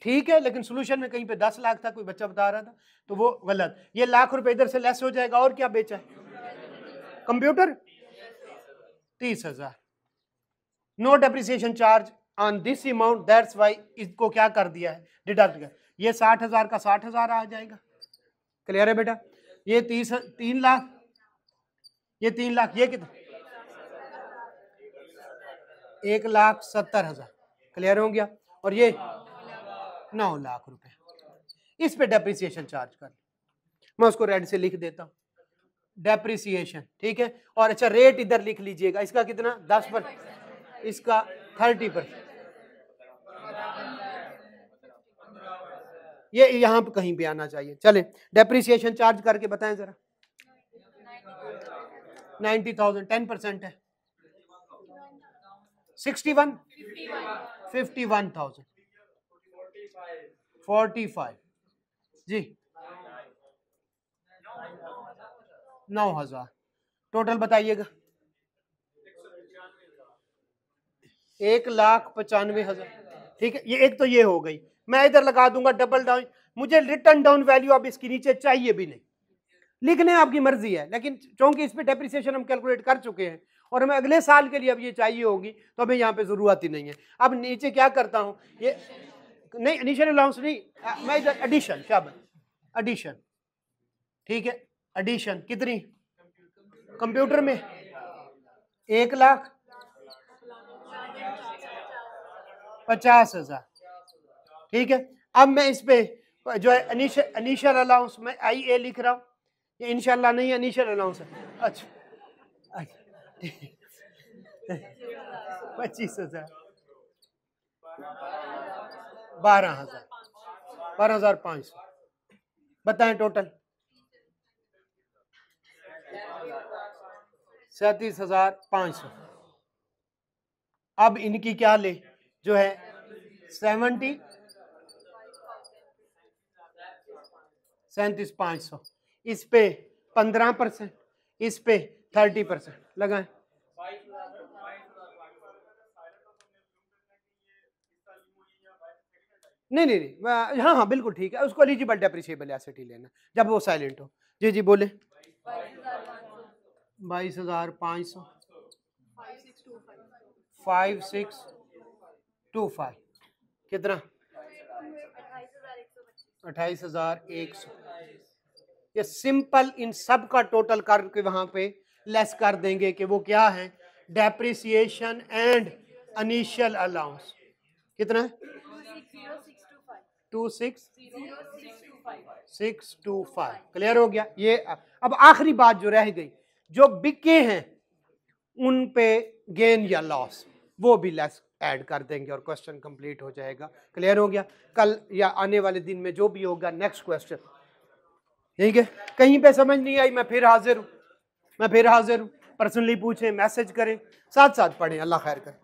ठीक है, लेकिन सोल्यूशन में कहीं पे 10 लाख था, कोई बच्चा बता रहा था, तो वो गलत। ये ₹1,00,000 इधर से लेस हो जाएगा, और क्या बेचा है, computer 30,000, no depreciation charge on this amount, that's why इसको क्या कर दिया है, डिडक्ट कर, ये 60,000 का 60,000 आ जाएगा। क्लियर है बेटा, ये 3 लाख, ये 3 लाख, ये कितना 1,70,000, क्लियर हो गया। और ये 9 लाख रुपए, इस पे डेप्रिसिएशन चार्ज कर, मैं उसको रेड से लिख देता हूं डेप्रिसिएशन, ठीक है। और अच्छा रेट इधर लिख लीजिएगा, इसका कितना 10%, इसका 30%, ये यहां पे कहीं पे आना चाहिए। चले डेप्रिसिएशन चार्ज करके बताएं जरा, 90,000 10% है 61 51,000 45 जी 9,000, टोटल बताइएगा 1,95,000, ठीक है। ये एक तो ये हो गई, मैं इधर लगा दूंगा डबल डाउन, मुझे रिटर्न डाउन वैल्यू अब इसके नीचे चाहिए भी नहीं, लिखने आपकी मर्जी है, लेकिन चूंकि इस पे डेप्रिसिएशन हम कैलकुलेट कर चुके हैं और हमें अगले साल के लिए अब ये चाहिए होगी तो हमें यहाँ पे ज़रूरत ही नहीं है। अब नीचे क्या करता हूँ, ये नहीं इनिशियल अलाउंस नहीं, मैं इधर एडिशन, शाबाश, एडिशन, ठीक है, एडिशन कितनी कंप्यूटर में 1,50,000, ठीक है। अब मैं इस पे जो है इनिशियल अलाउंस में IA लिख रहा हूँ, ये इंशाल्लाह नहीं है, इनिशियल अलाउंस है। अच्छा 25,000, 12,000, 12,500, बताएं टोटल 37,500। अब इनकी क्या ले, जो है 37,500, इस पे 15%, इस पे 30% लगाएं। नहीं, हाँ हाँ बिल्कुल ठीक है, उसको एलिजिबल डेप्रिसिएबल एसेट ही लेना जब वो साइलेंट हो। जी जी बोले। 22,500, 5625 कितना, 28,100। ये सिंपल इन सब का टोटल करके वहां पे लेस कर देंगे कि वो क्या है, डेप्रिसिएशन एंड इनिशियल अलाउंस कितना है, 26,625। क्लियर हो गया ये। अब आखिरी बात जो रह गई, जो बिके हैं उन पे गेन या लॉस वो भी लेस ऐड कर देंगे और क्वेश्चन कंप्लीट हो जाएगा। क्लियर हो गया। कल या आने वाले दिन में जो भी होगा नेक्स्ट क्वेश्चन, ठीक है। कहीं पे समझ नहीं आई मैं फिर हाजिर हूँ, पर्सनली पूछें, मैसेज करें, साथ साथ पढ़ें। अल्लाह खैर करे।